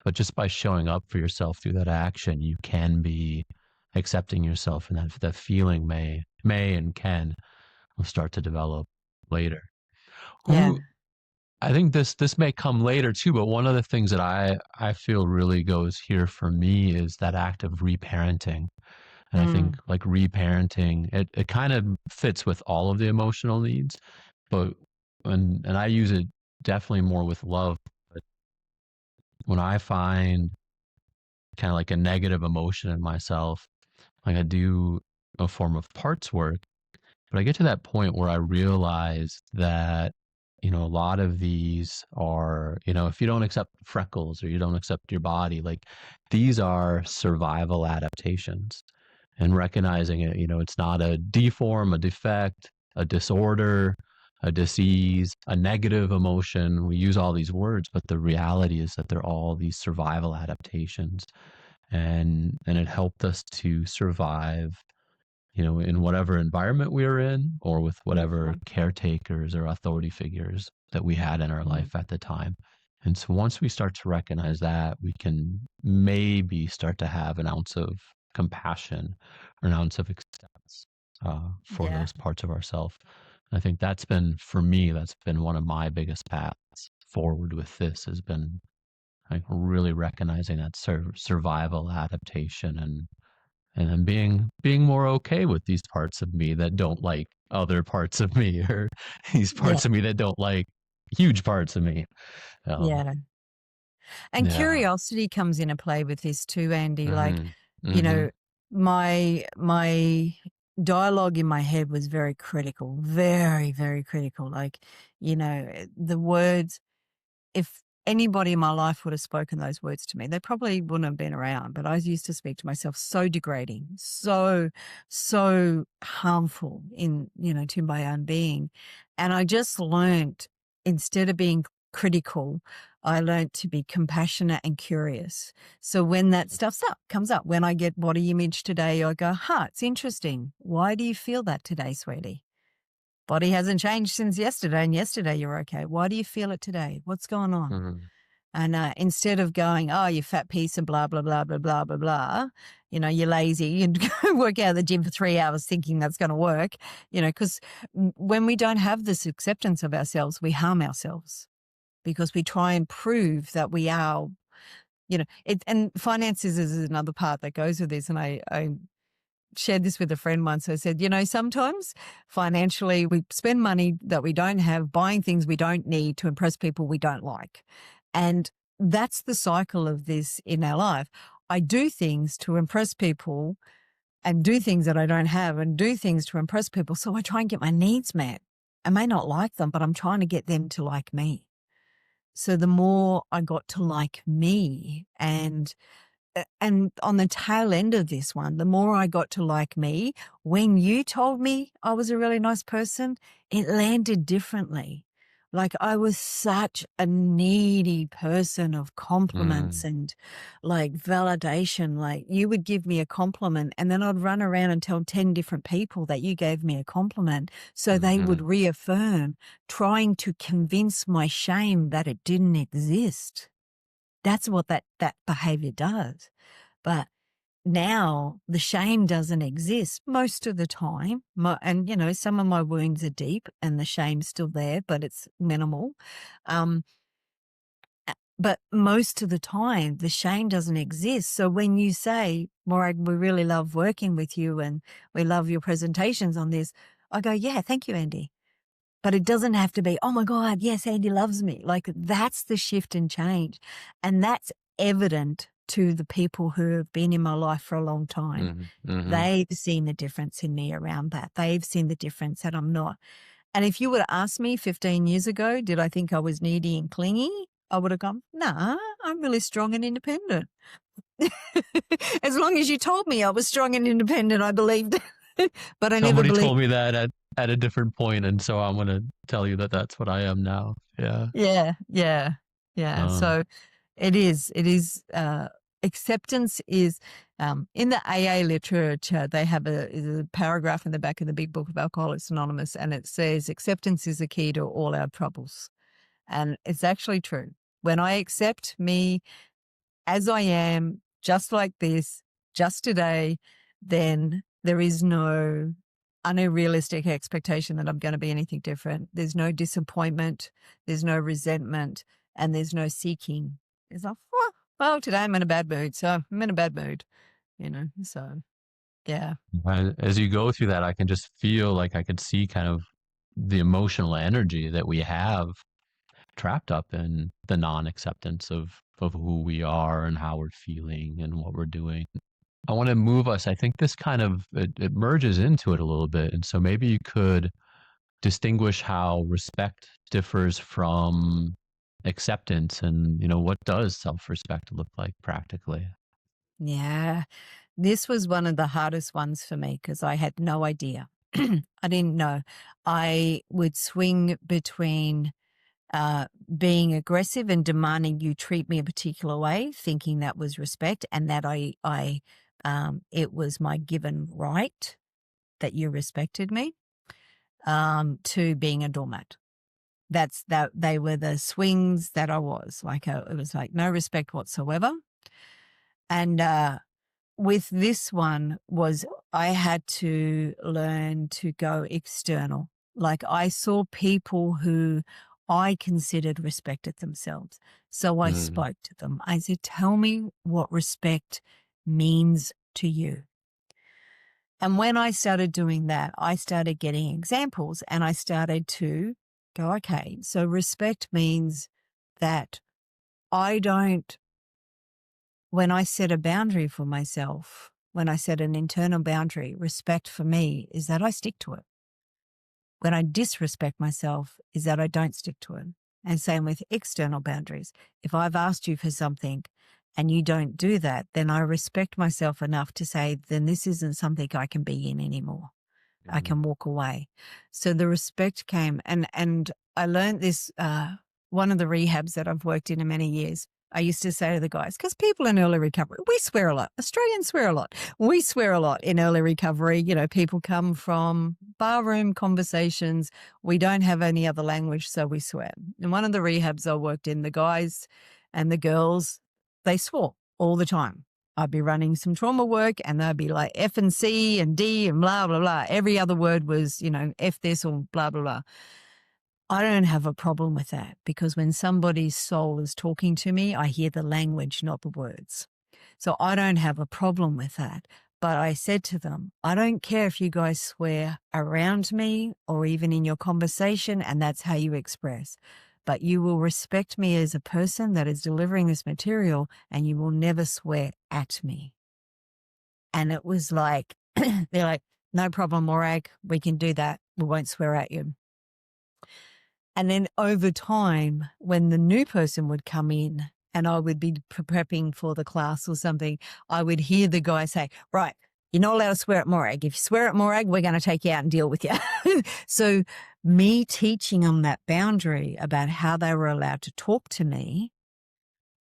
but just by showing up for yourself through that action, you can be accepting yourself, and that feeling may may and can will start to develop later. Yeah. Who I think this may come later too, but one of the things that I feel really goes here for me is that act of reparenting. And I think Mm. like reparenting, it kind of fits with all of the emotional needs, but and I use it definitely more with love. But when I find kind of like a negative emotion in myself, like I do a form of parts work, but I get to that point where I realize that, a lot of these are, if you don't accept freckles or you don't accept your body, like these are survival adaptations. And recognizing it, it's not a deform, a defect, a disorder, a disease, a negative emotion. We use all these words, but the reality is that they're all these survival adaptations. And it helped us to survive, in whatever environment we were in or with whatever Yeah. caretakers or authority figures that we had in our Yeah. life at the time. And so once we start to recognize that, we can maybe start to have an ounce of compassion or an ounce of acceptance for Yeah. those parts of ourselves. I think that's been, for me, that's been one of my biggest paths forward with this has been like really recognizing that survival adaptation and then being more okay with these parts of me that don't like other parts of me or these Yeah. parts of me that don't like huge parts of me. Um, Yeah. And yeah. curiosity comes into play with this too, Andy. Like, Mhm. you Mhm. know, my dialogue in my head was very critical, very, very critical. Like, the words, if anybody in my life would have spoken those words to me, they probably wouldn't have been around. But I used to speak to myself so degrading, so harmful to my own being. And I just learned, instead of being critical, I learned to be compassionate and curious. So when that comes up, when I get body image today, I go, it's interesting. Why do you feel that today, sweetie? Body hasn't changed since yesterday, and yesterday you're okay. Why do you feel it today? What's going on? Mhm. And instead of going, you fat piece of blah, blah, blah, blah, blah, blah, blah, you're lazy and go work out at the gym for 3 hours thinking that's going to work, because when we don't have this acceptance of ourselves, we harm ourselves because we try and prove that we are, and finances is another part that goes with this. And I shared this with a friend once. I said, sometimes financially we spend money that we don't have buying things we don't need to impress people we don't like. And that's the cycle of this in our life. I do things to impress people and do things that I don't have and do things to impress people. So I try and get my needs met. I may not like them, but I'm trying to get them to like me. So the more I got to like me and on the tail end of this one, the more I got to like me, when you told me I was a really nice person, it landed differently. Like I was such a needy person of compliments Mhm. and like validation. Like you would give me a compliment and then I'd run around and tell 10 different people that you gave me a compliment. So they would Mhm. reaffirm, trying to convince my shame that it didn't exist. That's what that behavior does. But now the shame doesn't exist most of the time. And, some of my wounds are deep and the shame's still there, but it's minimal. Um, but most of the time, the shame doesn't exist. So when you say, Morag, we really love working with you and we love your presentations on this, I go, yeah, thank you, Andy. But it doesn't have to be, oh my God, yes, Andy loves me. Like that's the shift and change. And that's evident to the people who have been in my life for a long time. Mhm. Mhm. They've seen the difference in me around that. They've seen the difference that I'm not. And if you would have asked me 15 years ago, did I think I was needy and clingy? I would have gone, nah, I'm really strong and independent. As long as you told me I was strong and independent, I believed. But I never Somebody believed. told me that at a different point, and so I'm gonna tell you that that's what I am now. Yeah. Yeah, yeah, yeah. Um. So it is, acceptance is, in the AA literature, they have a paragraph in the back of the big book of Alcoholics Anonymous, and it says acceptance is the key to all our troubles. And it's actually true. When I accept me as I am, just like this, just today, then there is no unrealistic expectation that I'm going to be anything different. There's no disappointment, there's no resentment, and there's no seeking. It's like, well, today I'm in a bad mood, so I'm in a bad mood, so yeah. As you go through that, I can just feel like I could see kind of the emotional energy that we have trapped up in the non-acceptance of who we are and how we're feeling and what we're doing. I want to move us. I think this kind of it merges into it a little bit. And so maybe you could distinguish how respect differs from acceptance, and what does self-respect look like practically? Yeah. This was one of the hardest ones for me because I had no idea. I didn't know. I would swing between being aggressive and demanding you treat me a particular way, thinking that was respect, and that it was my given right that you respected me, to being a doormat. That they were the swings that I was like. It was like no respect whatsoever, and with this one was I had to learn to go external. Like I saw people who I considered respected themselves. So I Mm. spoke to them. I said, tell me what respect means to you. And when I started doing that, I started getting examples and I started to go, okay, so respect means that I don't, when I set a boundary for myself, when I set an internal boundary, respect for me is that I stick to it. When I disrespect myself is that I don't stick to it. And same with external boundaries. If I've asked you for something and you don't do that, then I respect myself enough to say, then this isn't something I can be in anymore. I can walk away. So the respect came, and I learned this, one of the rehabs that I've worked in many years. I used to say to the guys, because people in early recovery, we swear a lot. Australians swear a lot. We swear a lot in early recovery. People come from barroom conversations. We don't have any other language, so we swear. In one of the rehabs I worked in, the guys and the girls, they swore all the time. I'd be running some trauma work and they'd be like F and C and D and blah, blah, blah. Every other word was, F this or blah, blah, blah. I don't have a problem with that because when somebody's soul is talking to me, I hear the language, not the words. So I don't have a problem with that. But I said to them, I don't care if you guys swear around me or even in your conversation, and that's how you express. But you will respect me as a person that is delivering this material, and you will never swear at me. And it was like, they're like, no problem, Morag, we can do that. We won't swear at you. And then over time, when the new person would come in and I would be prepping for the class or something, I would hear the guy say, right, you're not allowed to swear at Morag. If you swear at Morag, we're going to take you out and deal with you. So me teaching them that boundary about how they were allowed to talk to me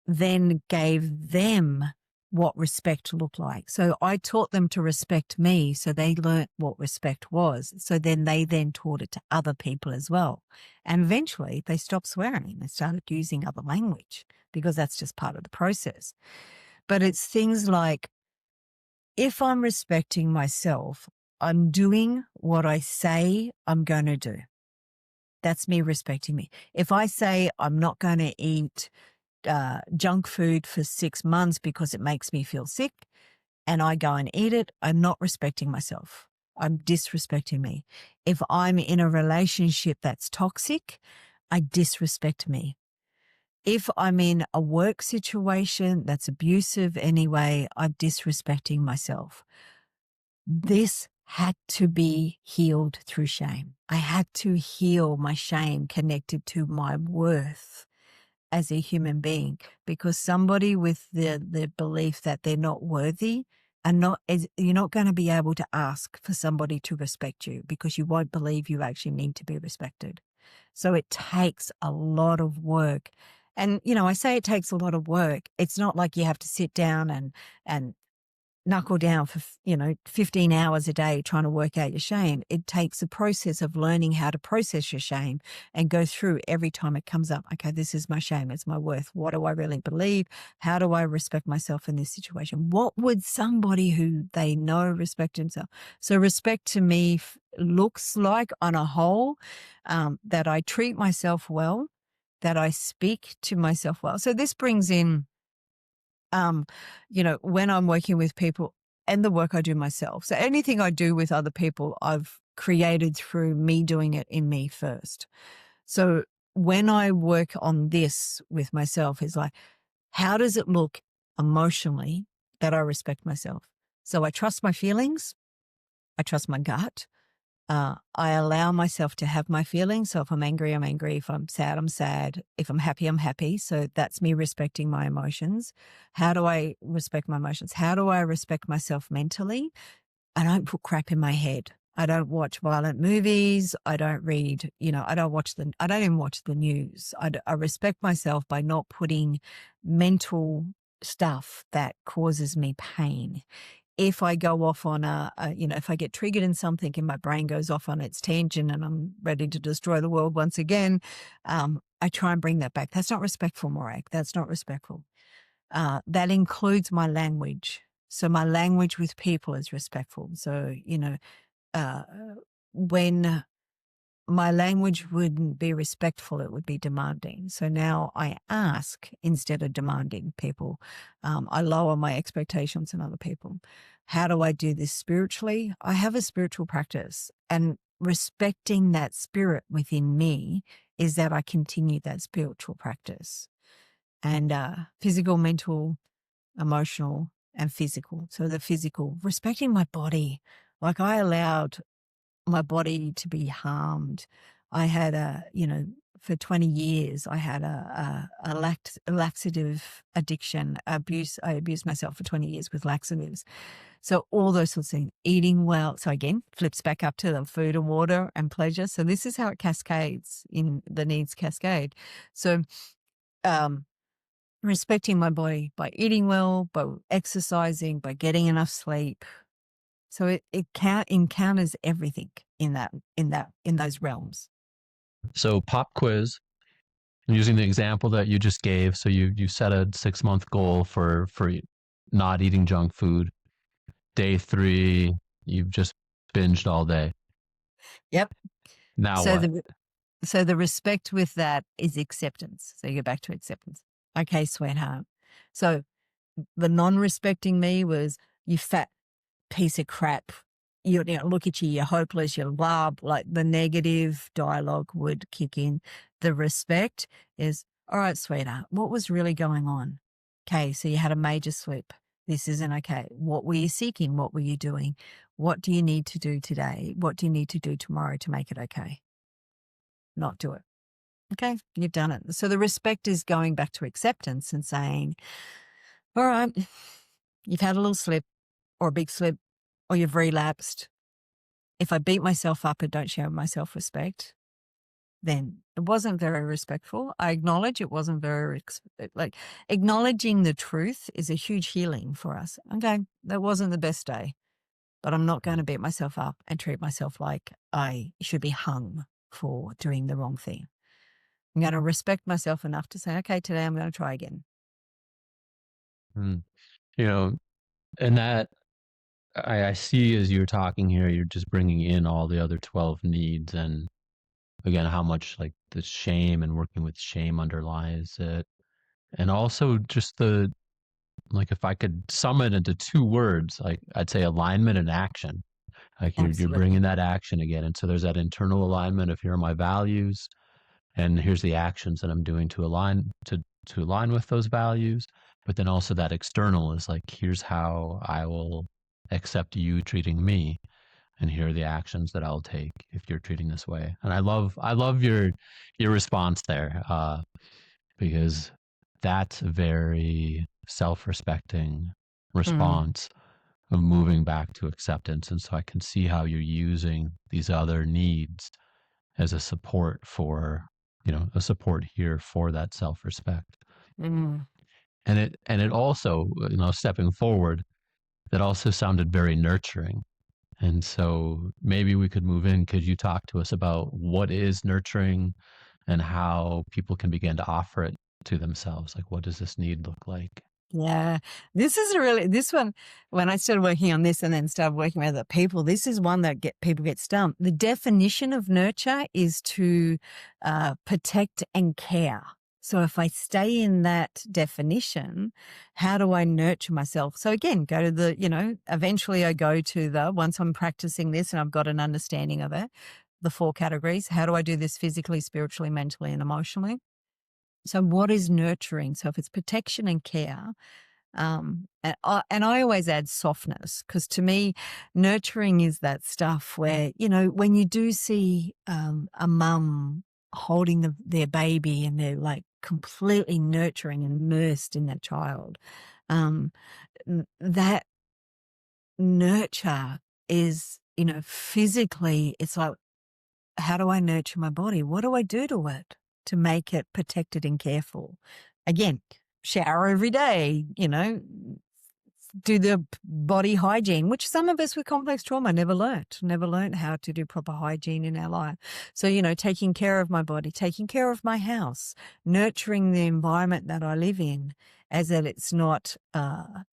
then gave them what respect looked like. So I taught them to respect me, so they learnt what respect was. So then they taught it to other people as well. And eventually they stopped swearing. They started using other language because that's just part of the process. But it's things like, if I'm respecting myself, I'm doing what I say I'm going to do. That's me respecting me. If I say I'm not going to eat junk food for 6 months because it makes me feel sick and I go and eat it, I'm not respecting myself. I'm disrespecting me. If I'm in a relationship that's toxic, I disrespect me. If I'm in a work situation that's abusive anyway, I'm disrespecting myself. This had to be healed through shame. I had to heal my shame connected to my worth as a human being, because somebody with the belief that they're not worthy you're not going to be able to ask for somebody to respect you because you won't believe you actually need to be respected. So it takes a lot of work. And, I say it takes a lot of work. It's not like you have to sit down and knuckle down for, 15 hours a day trying to work out your shame. It takes a process of learning how to process your shame and go through every time it comes up. Okay, this is my shame. It's my worth. What do I really believe? How do I respect myself in this situation? What would somebody who they know respect himself? So respect to me looks like on a whole, that I treat myself well, that I speak to myself well. So this brings in, when I'm working with people and the work I do myself. So anything I do with other people, I've created through me doing it in me first. So when I work on this with myself, is like, how does it look emotionally that I respect myself? So I trust my feelings. I trust my gut. I allow myself to have my feelings. So if I'm angry, I'm angry. If I'm sad, I'm sad. If I'm happy, I'm happy. So that's me respecting my emotions. How do I respect my emotions? How do I respect myself mentally? I don't put crap in my head. I don't watch violent movies. I don't read, I don't even watch the news. I respect myself by not putting mental stuff that causes me pain. If I go off on if I get triggered in something and my brain goes off on its tangent and I'm ready to destroy the world once again, I try and bring that back. That's not respectful, Morag. That's not respectful. That includes my language. So my language with people is respectful. So, uh, when my language wouldn't be respectful, it would be demanding. So now I ask instead of demanding people. I lower my expectations in other people. How do I do this spiritually? I have a spiritual practice, and respecting that spirit within me is that I continue that spiritual practice. And physical, mental, emotional, and physical. So the physical, respecting my body. Like I allowed my body to be harmed. I had for 20 years, I had a laxative addiction, abuse. I abused myself for 20 years with laxatives. So all those sorts of things, eating well. So again, flips back up to the food and water and pleasure. So this is how it cascades in the needs cascade. So, respecting my body by eating well, by exercising, by getting enough sleep. So it encounters everything in those realms. So pop quiz, using the example that you just gave. So you set a 6-month goal for not eating junk food. Day 3, you've just binged all day. Yep. Now So what? the respect with that is acceptance. So you go back to acceptance. Okay, sweetheart. So the non-respecting me was, you fat piece of crap. Look at you, you're hopeless, you're blah, like the negative dialogue would kick in. The respect is, all right, sweetheart, what was really going on? Okay, so you had a major slip. This isn't okay. What were you seeking? What were you doing? What do you need to do today? What do you need to do tomorrow to make it okay? Not do it. Okay, you've done it. So the respect is going back to acceptance and saying, all right, you've had a little slip or a big slip, or you've relapsed. If I beat myself up and don't show my self-respect, then it wasn't very respectful. I acknowledge it wasn't very, acknowledging the truth is a huge healing for us. Okay, that wasn't the best day, but I'm not going to beat myself up and treat myself like I should be hung for doing the wrong thing. I'm going to respect myself enough to say, okay, today I'm going to try again. Mm. And that I see as you're talking here, you're just bringing in all the other 12 needs, and again, how much like the shame and working with shame underlies it. And also just if I could sum it into 2 words, like I'd say alignment and action. Like you're Absolutely. bringing that action again. And so there's that internal alignment of, here are my values, and here's the actions that I'm doing to align with those values. But then also that external is like, here's how I will accept you treating me, and here are the actions that I'll take if you're treating this way. And I love your response there, because that's a very self-respecting Mm, response of moving back to acceptance. And so I can see how you're using these other needs as a support for, a support here for that self-respect. mm, And it also, stepping forward, that also sounded very nurturing. And so maybe we could move in. Could you talk to us about what is nurturing and how people can begin to offer it to themselves? Like, what does this need look like? Yeah, this one, when I started working on this and then started working with other people, this is one that people get stumped. The definition of nurture is to protect and care. So if I stay in that definition, how do I nurture myself? So again, go to eventually I go to once I'm practicing this and I've got an understanding of it, the 4 categories. How do I do this physically, spiritually, mentally, and emotionally? So what is nurturing? So if it's protection and care, and I always add softness, because to me, nurturing is that stuff where, when you do see a mum holding their baby and they're like completely nurturing and immersed in that child, um, that nurture is, physically, it's like, how do I nurture my body? What do I do to it to make it protected and careful? Again, shower every day, do the body hygiene, which some of us with complex trauma never learnt how to do proper hygiene in our life. So, taking care of my body, taking care of my house, nurturing the environment that I live in, as that it's not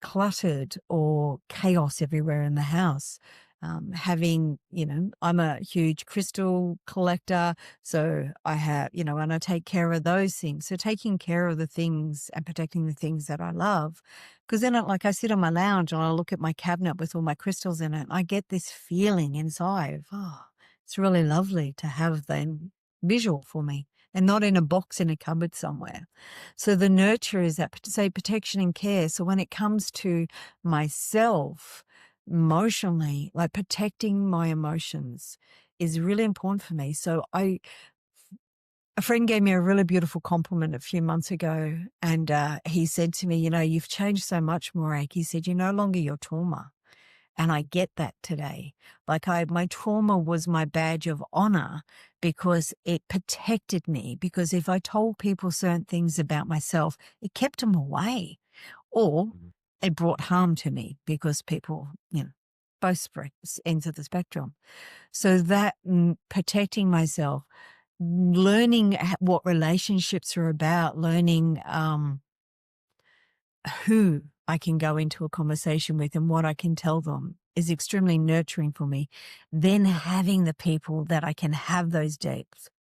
cluttered or chaos everywhere in the house. I'm a huge crystal collector, so I have, and I take care of those things. So taking care of the things and protecting the things that I love, because then I sit on my lounge and I look at my cabinet with all my crystals in it, I get this feeling inside of, oh, it's really lovely to have them visual for me and not in a box in a cupboard somewhere. So the nurture is that, say, protection and care. So when it comes to myself, emotionally, like protecting my emotions is really important for me. So a friend gave me a really beautiful compliment a few months ago, and he said to me, you've changed so much, Morag. He said, you're no longer your trauma. And I get that today. My trauma was my badge of honor because it protected me. Because if I told people certain things about myself, it kept them away, or it brought harm to me because people, both ends of the spectrum. So that protecting myself, learning what relationships are about, learning who I can go into a conversation with and what I can tell them is extremely nurturing for me. Then having the people that I can have those deep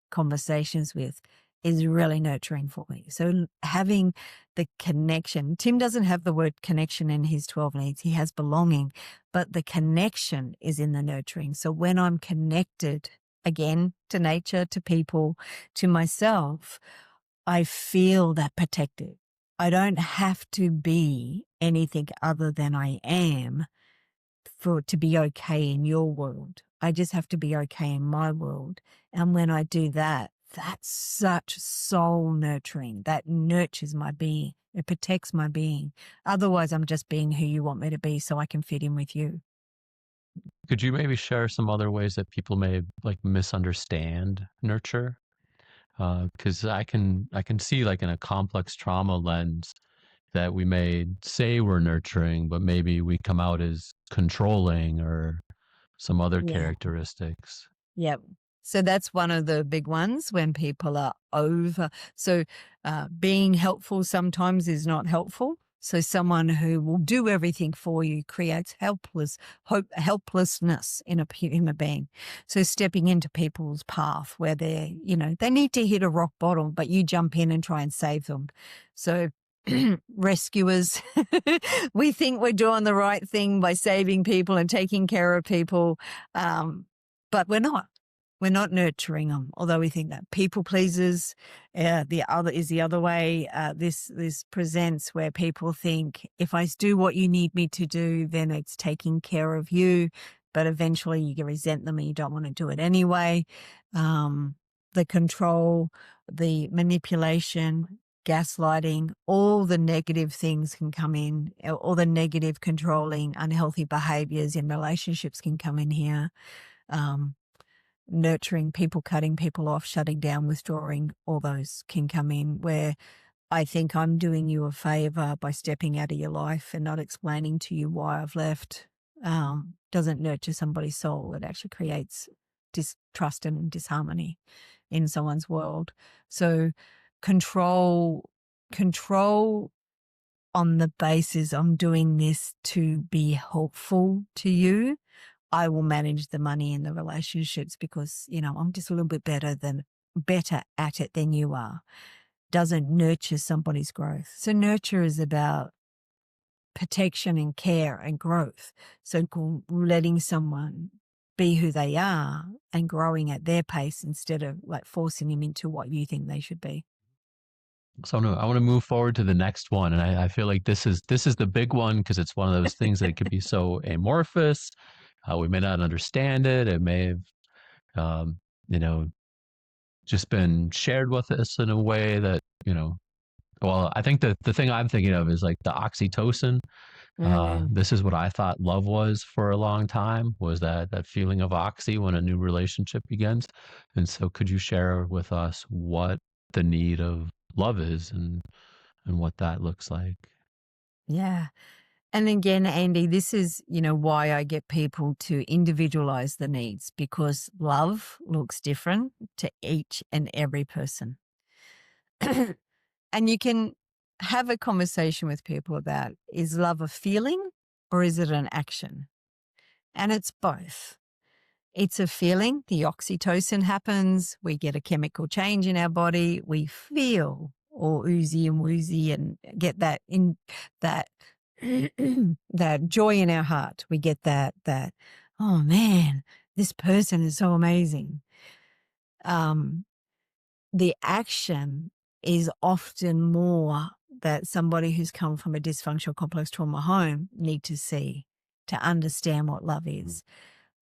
conversations with is really nurturing for me. So having the connection, Tim doesn't have the word connection in his 12 needs. He has belonging, but the connection is in the nurturing. So when I'm connected again to nature, to people, to myself, I feel that protected. I don't have to be anything other than I am to be okay in your world. I just have to be okay in my world. And when I do that, that's such soul nurturing. That nurtures my being. It protects my being. Otherwise, I'm just being who you want me to be so I can fit in with you. Could you maybe share some other ways that people may misunderstand nurture? Because I can see in a complex trauma lens that we may say we're nurturing, but maybe we come out as controlling or some other Yeah. characteristics. Yep. So that's one of the big ones when people are over. So being helpful sometimes is not helpful. So someone who will do everything for you creates helplessness in a human being. So stepping into people's path where they need to hit a rock bottom, but you jump in and try and save them. So rescuers, we think we're doing the right thing by saving people and taking care of people. But we're not. We're not nurturing them, although we think that. People pleasers, the other way. This presents where people think, if I do what you need me to do, then it's taking care of you. But eventually you resent them and you don't want to do it anyway. The control, the manipulation, gaslighting, all the negative things can come in. All the negative, controlling, unhealthy behaviors in relationships can come in here. Nurturing people, cutting people off, shutting down, withdrawing, all those can come in where I think I'm doing you a favor by stepping out of your life and not explaining to you why I've left. Doesn't nurture somebody's soul. It actually creates distrust and disharmony in someone's world. So control on the basis I'm doing this to be helpful to you, I will manage the money in the relationships because, I'm just a little bit better at it than you are. Doesn't nurture somebody's growth. So nurture is about protection and care and growth. So letting someone be who they are and growing at their pace instead of like forcing them into what you think they should be. So no, I want to move forward to the next one, and I feel like this is the big one because it's one of those things that could be so amorphous. We may not understand it. It may have, um, you know, just been shared with us in a way that Well, I think the thing I'm thinking of is like the oxytocin. Mm. This is what I thought love was for a long time, was that feeling of oxy when a new relationship begins. And so could you share with us what the need of love is and what that looks like? Yeah. And again, Andy, this is, why I get people to individualize the needs because love looks different to each and every person. And you can have a conversation with people about, is love a feeling or is it an action? And it's both. It's a feeling. The oxytocin happens. We get a chemical change in our body. We feel all oozy and woozy and get that that joy in our heart. We get that, oh man, this person is so amazing. The action is often more that somebody who's come from a dysfunctional complex trauma home need to see to understand what love is.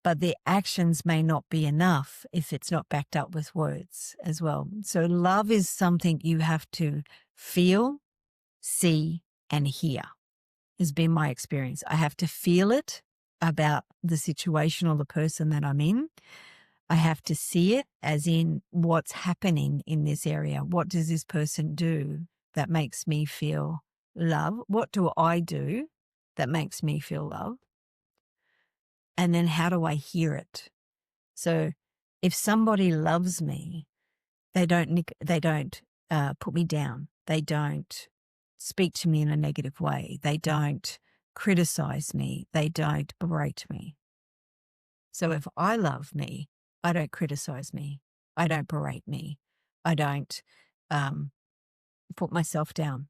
But the actions may not be enough if it's not backed up with words as well. So love is something you have to feel, see, and hear, has been my experience. I have to feel it about the situation or the person that I'm in. I have to see it as in what's happening in this area. What does this person do that makes me feel love? What do I do that makes me feel love? And then how do I hear it? So if somebody loves me, they don't put me down. They don't speak to me in a negative way. They don't criticize me. They don't berate me. So if I love me, I don't criticize me. I don't berate me. I don't put myself down.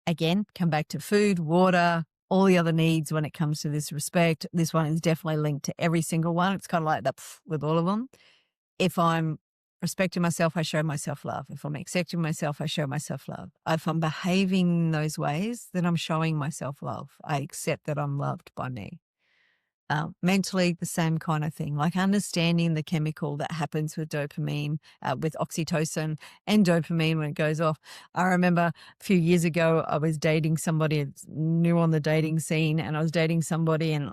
Again, come back to food, water, all the other needs when it comes to this respect. This one is definitely linked to every single one. It's kind of like that with all of them. If I'm respecting myself, I show myself love. If I'm accepting myself, I show myself love. If I'm behaving in those ways, then I'm showing myself love. I accept that I'm loved by me. Mentally, the same kind of thing, like understanding the chemical that happens with dopamine, with oxytocin and dopamine when it goes off. I remember a few years ago, I was dating somebody new on the dating scene, and I was dating somebody and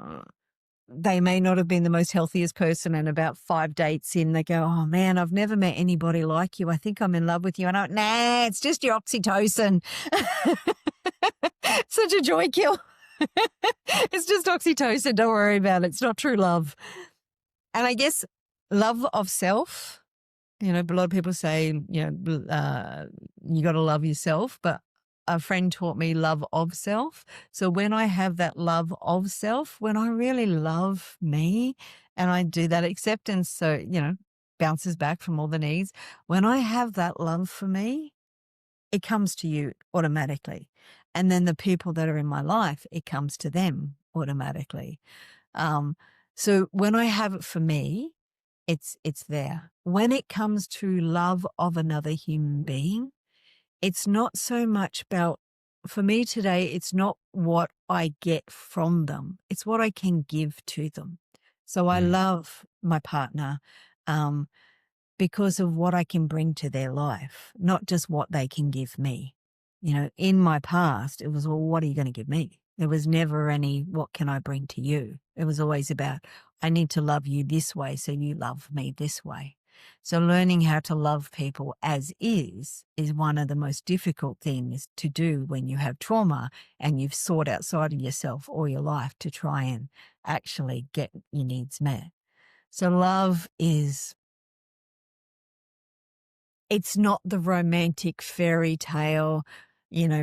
they may not have been the most healthiest person. And about 5 dates in, they go, oh man, I've never met anybody like you. I think I'm in love with you. And I went, nah, it's just your oxytocin. Such a joy kill. It's just oxytocin. Don't worry about it. It's not true love. And I guess love of self, a lot of people say, you got to love yourself, but a friend taught me love of self. So when I have that love of self, when I really love me and I do that acceptance, so, bounces back from all the needs. When I have that love for me, it comes to you automatically. And then the people that are in my life, it comes to them automatically. So when I have it for me, it's there. When it comes to love of another human being, it's not so much about, for me today, it's not what I get from them. It's what I can give to them. So I love my partner because of what I can bring to their life, not just what they can give me. In my past, it was, well, what are you going to give me? There was never any, what can I bring to you? It was always about, I need to love you this way, so you love me this way. So learning how to love people as is one of the most difficult things to do when you have trauma and you've sought outside of yourself all your life to try and actually get your needs met. So love is, it's not the romantic fairy tale,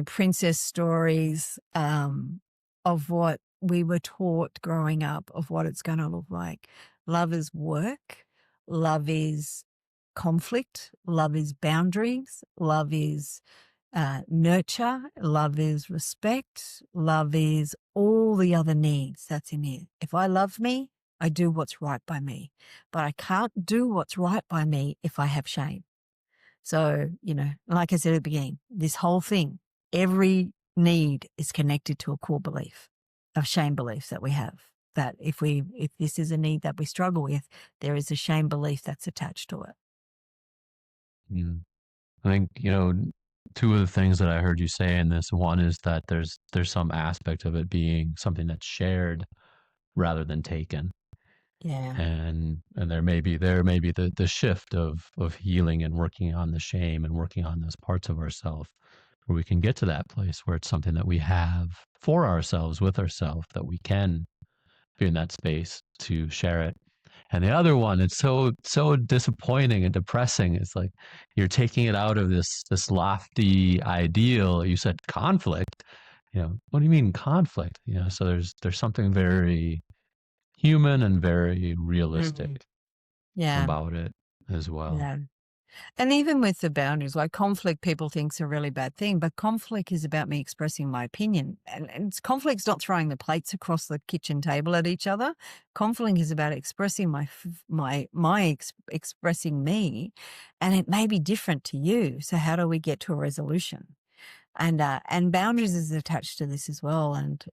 princess stories of what we were taught growing up of what it's going to look like. Love is work. Love is conflict. Love is boundaries. Love is nurture. Love is respect. Love is all the other needs that's in here. If I love me, I do what's right by me. But I can't do what's right by me if I have shame. So, like I said at the beginning, this whole thing, every need is connected to a core belief of shame beliefs that we have. That if this is a need that we struggle with, there is a shame belief that's attached to it. Mm. I think, two of the things that I heard you say in this, one is that there's some aspect of it being something that's shared rather than taken. Yeah. And there may be the shift of healing and working on the shame and working on those parts of ourselves where we can get to that place where it's something that we have for ourselves, with ourselves, that we can be in that space to share it. And the other one, it's so disappointing and depressing. It's like you're taking it out of this lofty ideal. You said conflict. What do you mean conflict? So there's something very human and very realistic Yeah. about it as well. Yeah. And even with the boundaries, like conflict, people think is a really bad thing, but conflict is about me expressing my opinion. And conflict's not throwing the plates across the kitchen table at each other. Conflict is about expressing expressing me, and it may be different to you. So how do we get to a resolution? And boundaries is attached to this as well. And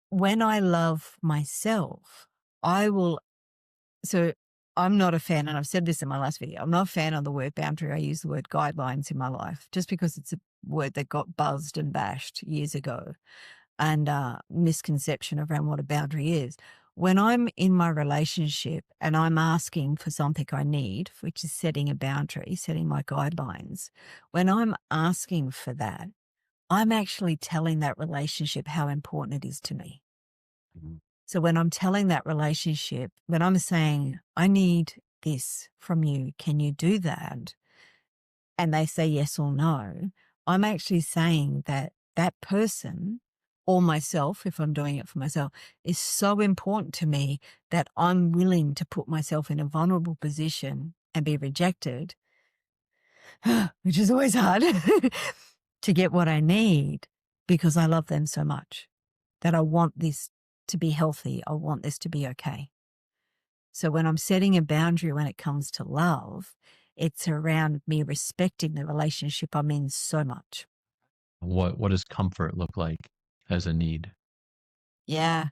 when I love myself, I will. So I'm not a fan, and I've said this in my last video, I'm not a fan of the word boundary. I use the word guidelines in my life just because it's a word that got buzzed and bashed years ago, and misconception around what a boundary is. When I'm in my relationship and I'm asking for something I need, which is setting a boundary, setting my guidelines, when I'm asking for that, I'm actually telling that relationship how important it is to me. Mhm. So when I'm telling that relationship, when I'm saying, I need this from you, can you do that? And they say yes or no, I'm actually saying that that person or myself, if I'm doing it for myself, is so important to me that I'm willing to put myself in a vulnerable position and be rejected, which is always hard, to get what I need because I love them so much that I want this to be healthy. I want this to be okay. So when I'm setting a boundary when it comes to love, it's around me respecting the relationship I'm in so much. What does comfort look like as a need? Yeah.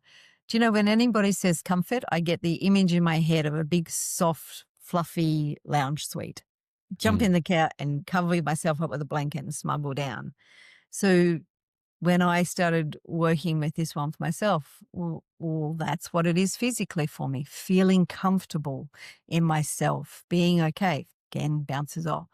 Do you know when anybody says comfort, I get the image in my head of a big, soft, fluffy lounge suite. Jump Mm. in the couch and cover myself up with a blanket and smuggle down. So when I started working with this one for myself, well, that's what it is physically for me, feeling comfortable in myself, being okay. Again, bounces off.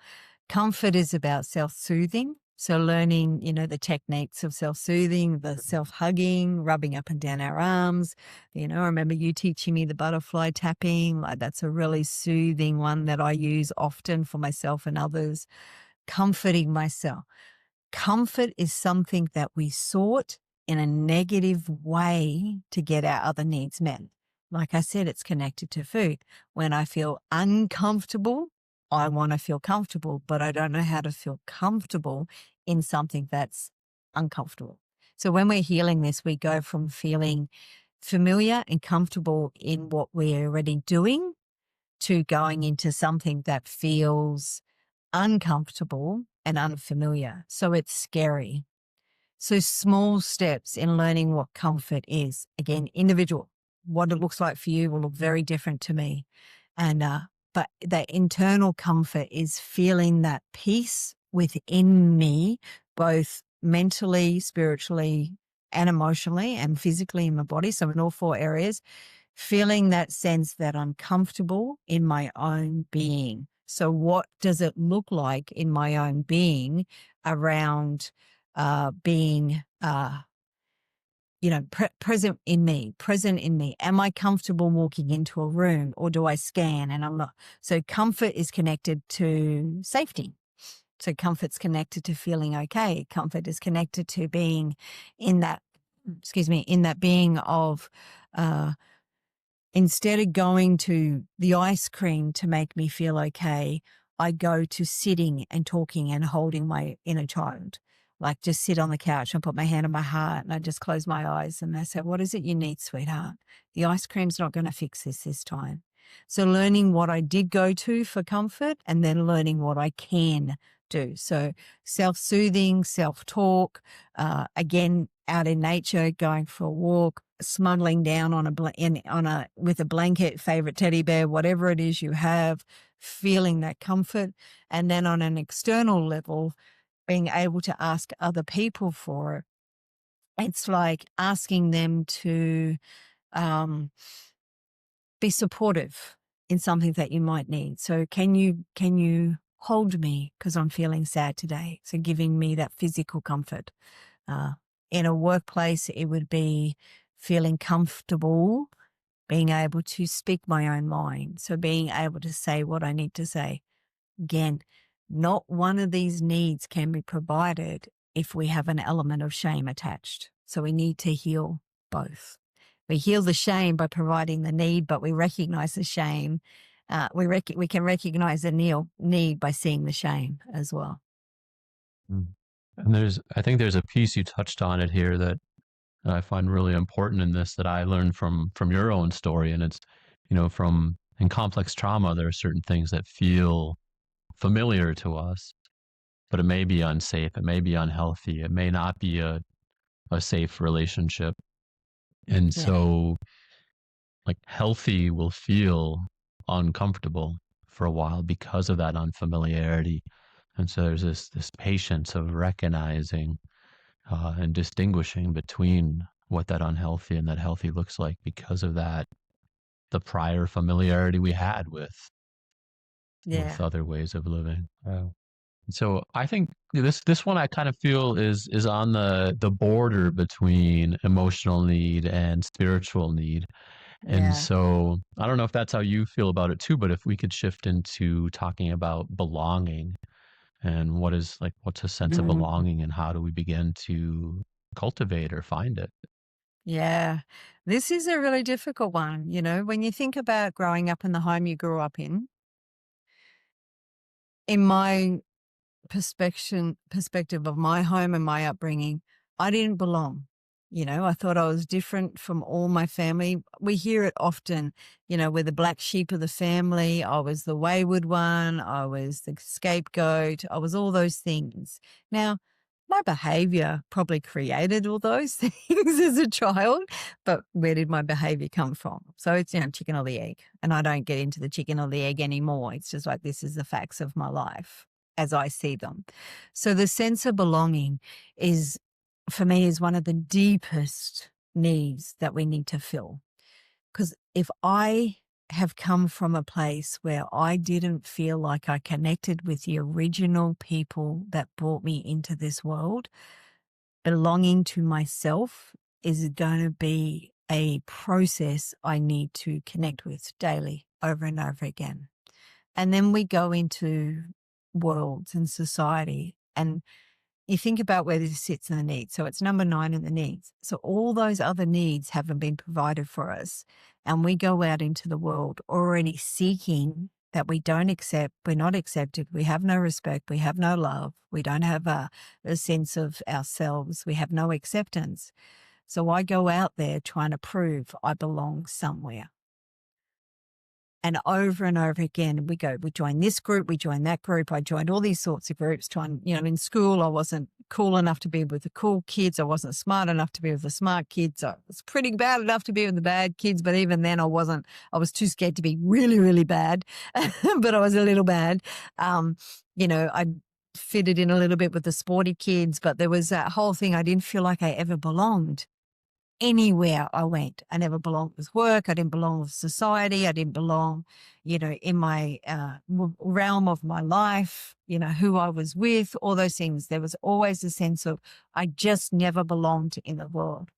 Comfort is about self-soothing. So learning, the techniques of self-soothing, the self-hugging, rubbing up and down our arms. I remember you teaching me the butterfly tapping. Like that's a really soothing one that I use often for myself and others. Comforting myself. Comfort is something that we sought in a negative way to get our other needs met. Like I said, it's connected to food. When I feel uncomfortable, I want to feel comfortable, but I don't know how to feel comfortable in something that's uncomfortable. So when we're healing this, we go from feeling familiar and comfortable in what we're already doing to going into something that feels uncomfortable and unfamiliar. So it's scary. So small steps in learning what comfort is. Again, individual. What it looks like for you will look very different to me. And but that internal comfort is feeling that peace within me, both mentally, spiritually, and emotionally and physically in my body. So in all four areas, feeling that sense that I'm comfortable in my own being. So what does it look like in my own being around being, present in me? Am I comfortable walking into a room or do I scan and I'm not? So comfort is connected to safety. So comfort's connected to feeling okay. Comfort is connected to being in that, in that being of, instead of going to the ice cream to make me feel okay, I go to sitting and talking and holding my inner child. Like just sit on the couch and put my hand on my heart and I just close my eyes and I say, what is it you need, sweetheart? The ice cream's not going to fix this time. So learning what I did go to for comfort and then learning what I can do. So self-soothing, self-talk, again, out in nature, going for a walk, smuggling down with a blanket, favorite teddy bear, whatever it is you have, feeling that comfort. And then on an external level, being able to ask other people for it. It's like asking them to be supportive in something that you might need. So can you hold me because I'm feeling sad today? So giving me that physical comfort. In a workplace, it would be feeling comfortable, being able to speak my own mind. So being able to say what I need to say. Again, not one of these needs can be provided if we have an element of shame attached. So we need to heal both. We heal the shame by providing the need, but we recognize the shame. We can recognize the need by seeing the shame as well. Mm. And I think there's a piece you touched on it here that I find really important in this that I learned from your own story. And it's, in complex trauma, there are certain things that feel familiar to us, but it may be unsafe. It may be unhealthy. It may not be a safe relationship. And Yeah. so like healthy will feel uncomfortable for a while because of that unfamiliarity. And so there's this patience of recognizing and distinguishing between what that unhealthy and that healthy looks like because of that, the prior familiarity we had with Yeah. other ways of living. Wow. So I think this one I kind of feel is on the border between emotional need and spiritual need. And Yeah. so I don't know if that's how you feel about it too, but if we could shift into talking about belonging and what's a sense of Mm. belonging and how do we begin to cultivate or find it? Yeah. This is a really difficult one. When you think about growing up in the home you grew up in my perspective of my home and my upbringing, I didn't belong. I thought I was different from all my family. We hear it often, we're the black sheep of the family. I was the wayward one. I was the scapegoat. I was all those things. Now, my behavior probably created all those things as a child, but where did my behavior come from? So it's, chicken or the egg. And I don't get into the chicken or the egg anymore. It's just like, this is the facts of my life as I see them. So the sense of belonging for me, is one of the deepest needs that we need to fill. Because if I have come from a place where I didn't feel like I connected with the original people that brought me into this world, belonging to myself is going to be a process I need to connect with daily over and over again. And then we go into worlds and society, and you think about where this sits in the needs. So it's number 9 in the needs. So all those other needs haven't been provided for us. And we go out into the world already seeking that we don't accept, we're not accepted, we have no respect, we have no love, we don't have a sense of ourselves, we have no acceptance. So I go out there trying to prove I belong somewhere. And over again, we join this group, we join that group. I joined all these sorts of groups in school, I wasn't cool enough to be with the cool kids. I wasn't smart enough to be with the smart kids. I was pretty bad enough to be with the bad kids. But even then I was too scared to be really, really bad, but I was a little bad. I fitted in a little bit with the sporty kids, but there was that whole thing. I didn't feel like I ever belonged anywhere I went. I never belonged with work. I didn't belong with society. I didn't belong, in my realm of my life, who I was with, all those things. There was always a sense of I just never belonged in the world.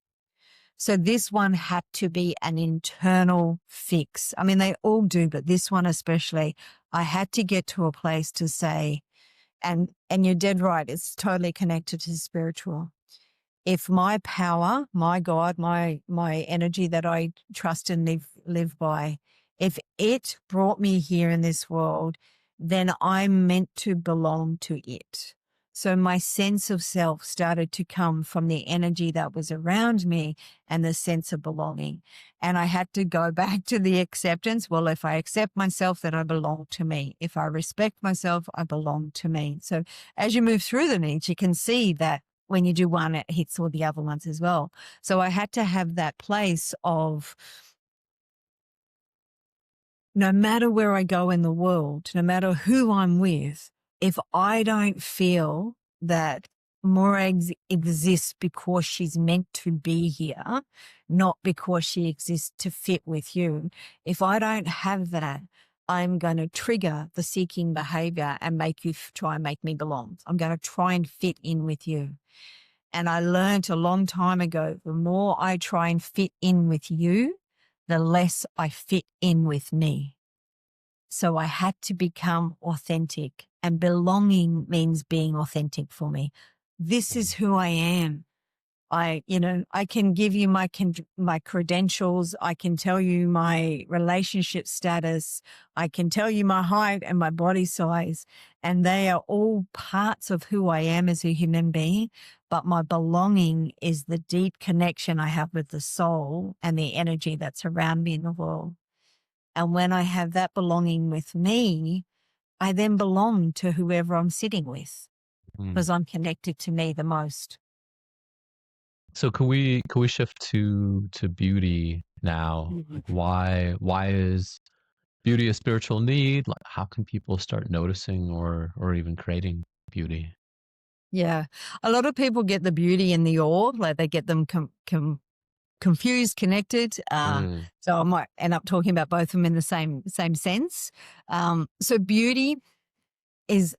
So this one had to be an internal fix. I mean, they all do, but this one especially, I had to get to a place to say, And you're dead right. It's totally connected to spiritual. If my power, my God, my energy that I trust and live by, if it brought me here in this world, then I'm meant to belong to it. So my sense of self started to come from the energy that was around me and the sense of belonging. And I had to go back to the acceptance. Well, if I accept myself, then I belong to me. If I respect myself, I belong to me. So as you move through the needs, you can see that when you do one, it hits all the other ones as well. So I had to have that place of, no matter where I go in the world, no matter who I'm with, if I don't feel that Morag exists because she's meant to be here, not because she exists to fit with you, if I don't have that, I'm going to trigger the seeking behavior and make you try and make me belong. I'm going to try and fit in with you. And I learned a long time ago, the more I try and fit in with you, the less I fit in with me. So I had to become authentic, and belonging means being authentic for me. This is who I am. I can give you my credentials. I can tell you my relationship status. I can tell you my height and my body size, and they are all parts of who I am as a human being. But my belonging is the deep connection I have with the soul and the energy that's around me in the world. And when I have that belonging with me, I then belong to whoever I'm sitting with because I'm connected to me the most. So could we shift to beauty now? Like why is beauty a spiritual need? Like how can people start noticing or even creating beauty? Yeah. A lot of people get the beauty and the awe, like they get them confused, connected. Mm, So I might end up talking about both of them in the same sense. So beauty is,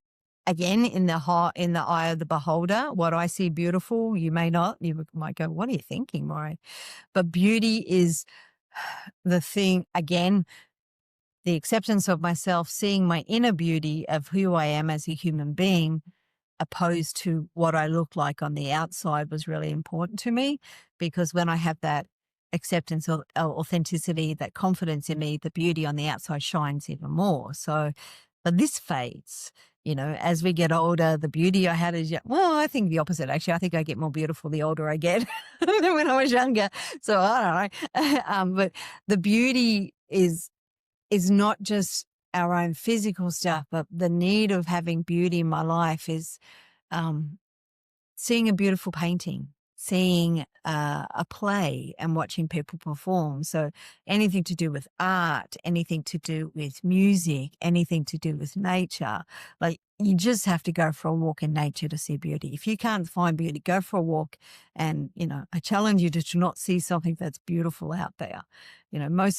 again, in the eye of the beholder. What I see beautiful, you may not. You might go, "What are you thinking, Maury?" But beauty is the thing, again, the acceptance of myself, seeing my inner beauty of who I am as a human being, opposed to what I look like on the outside, was really important to me, because when I have that acceptance of authenticity, that confidence in me, the beauty on the outside shines even more. So, but this fades, as we get older. The beauty I had well, I think the opposite, actually. I think I get more beautiful the older I get than when I was younger. So I don't know. But the beauty is not just our own physical stuff, but the need of having beauty in my life is seeing a beautiful painting, seeing a play and watching people perform. So anything to do with art, anything to do with music, anything to do with nature. Like, you just have to go for a walk in nature to see beauty. If you can't find beauty, go for a walk. And, I challenge you to not see something that's beautiful out there.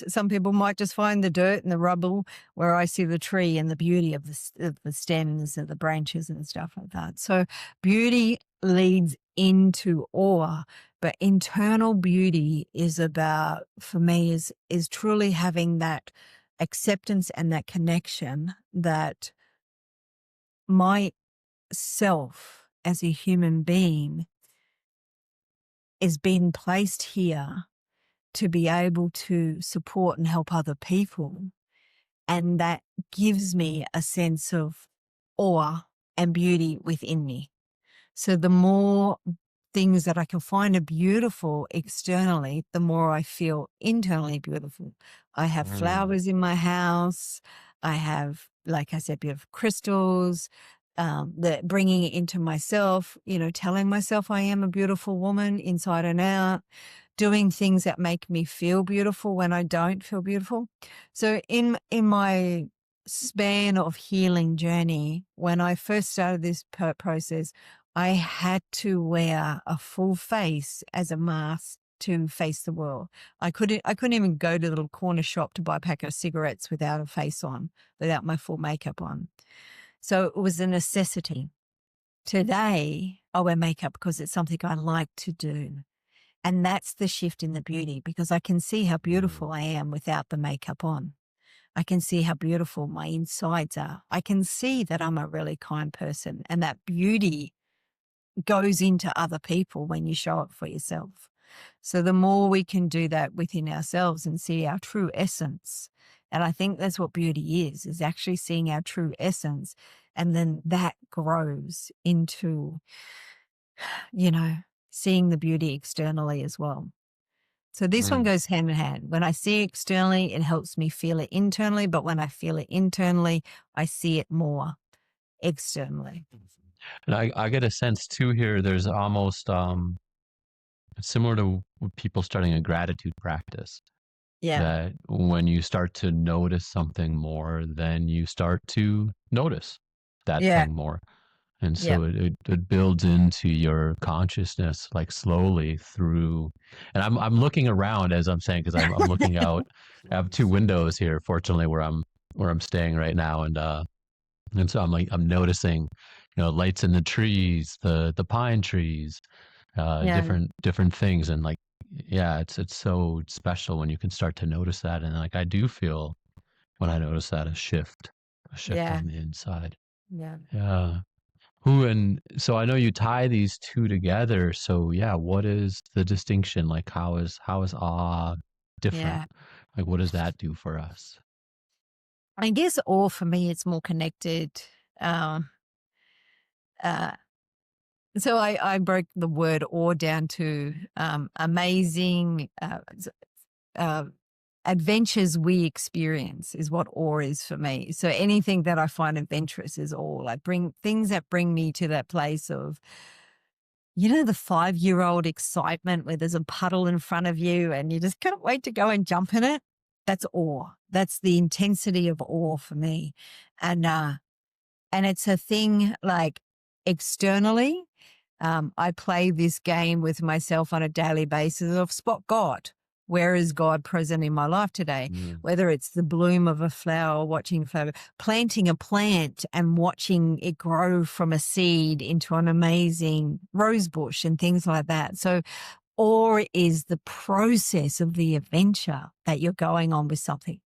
Some people might just find the dirt and the rubble, where I see the tree and the beauty of the stems and the branches and stuff like that. So beauty leads into awe, but internal beauty is about, for me, is truly having that acceptance and that connection that my self as a human being is being placed here to be able to support and help other people. And that gives me a sense of awe and beauty within me. So the more things that I can find are beautiful externally, the more I feel internally beautiful. I have mm, flowers in my house. I have, like I said, beautiful crystals, bringing it into myself, telling myself I am a beautiful woman inside and out, doing things that make me feel beautiful when I don't feel beautiful. So in my span of healing journey, when I first started this process, I had to wear a full face as a mask to face the world. I couldn't even go to the little corner shop to buy a pack of cigarettes without a face on, without my full makeup on. So it was a necessity. Today, I wear makeup because it's something I like to do. And that's the shift in the beauty, because I can see how mm, beautiful I am without the makeup on. I can see how beautiful my insides are. I can see that I'm a really kind person, and that beauty goes into other people when you show it for yourself. So the more we can do that within ourselves and see our true essence, and I think that's what beauty is actually seeing our true essence. And then that grows into, seeing the beauty externally as well. So this one Mm. goes hand in hand. When I see it externally, it helps me feel it internally. But when I feel it internally, I see it more externally. And I get a sense too here, there's almost similar to people starting a gratitude practice, Yeah. that when you start to notice something more, then you start to notice that Yeah. thing more. And Yeah. so it builds into your consciousness like slowly through. And I'm looking around as I'm saying, because I'm looking out. I have two windows here, fortunately, where I'm staying right now, and so I'm noticing, lights in the trees, the pine trees, Yeah. different things, and like, yeah, it's so special when you can start to notice that, and like I do feel when I notice that a shift Yeah. on the inside. Yeah. Yeah. Who and so I know you tie these two together. So yeah, what is the distinction? Like how is awe different? Yeah. Like what does that do for us? I guess awe for me, it's more connected. Um, uh, so I broke the word awe down to amazing uh, adventures we experience is what awe is for me. So anything that I find adventurous is awe. Like bring things that bring me to that place of, the 5-year-old excitement where there's a puddle in front of you and you just can't wait to go and jump in it. That's awe. That's the intensity of awe for me. And it's a thing like externally. I play this game with myself on a daily basis of spot God. Where is God present in my life today? Mm, Whether it's the bloom of a flower, watching a flower, planting a plant and watching it grow from a seed into an amazing rose bush and things like that. So awe is the process of the adventure that you're going on with something.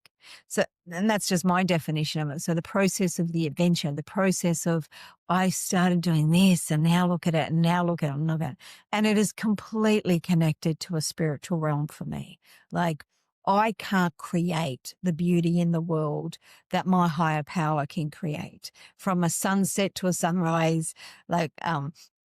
So, and that's just my definition of it. So the process of the adventure, the process of I started doing this and now look at it and now look at it and look at it. And it is completely connected to a spiritual realm for me. Like I can't create the beauty in the world that my higher power can create, from a sunset to a sunrise. Like,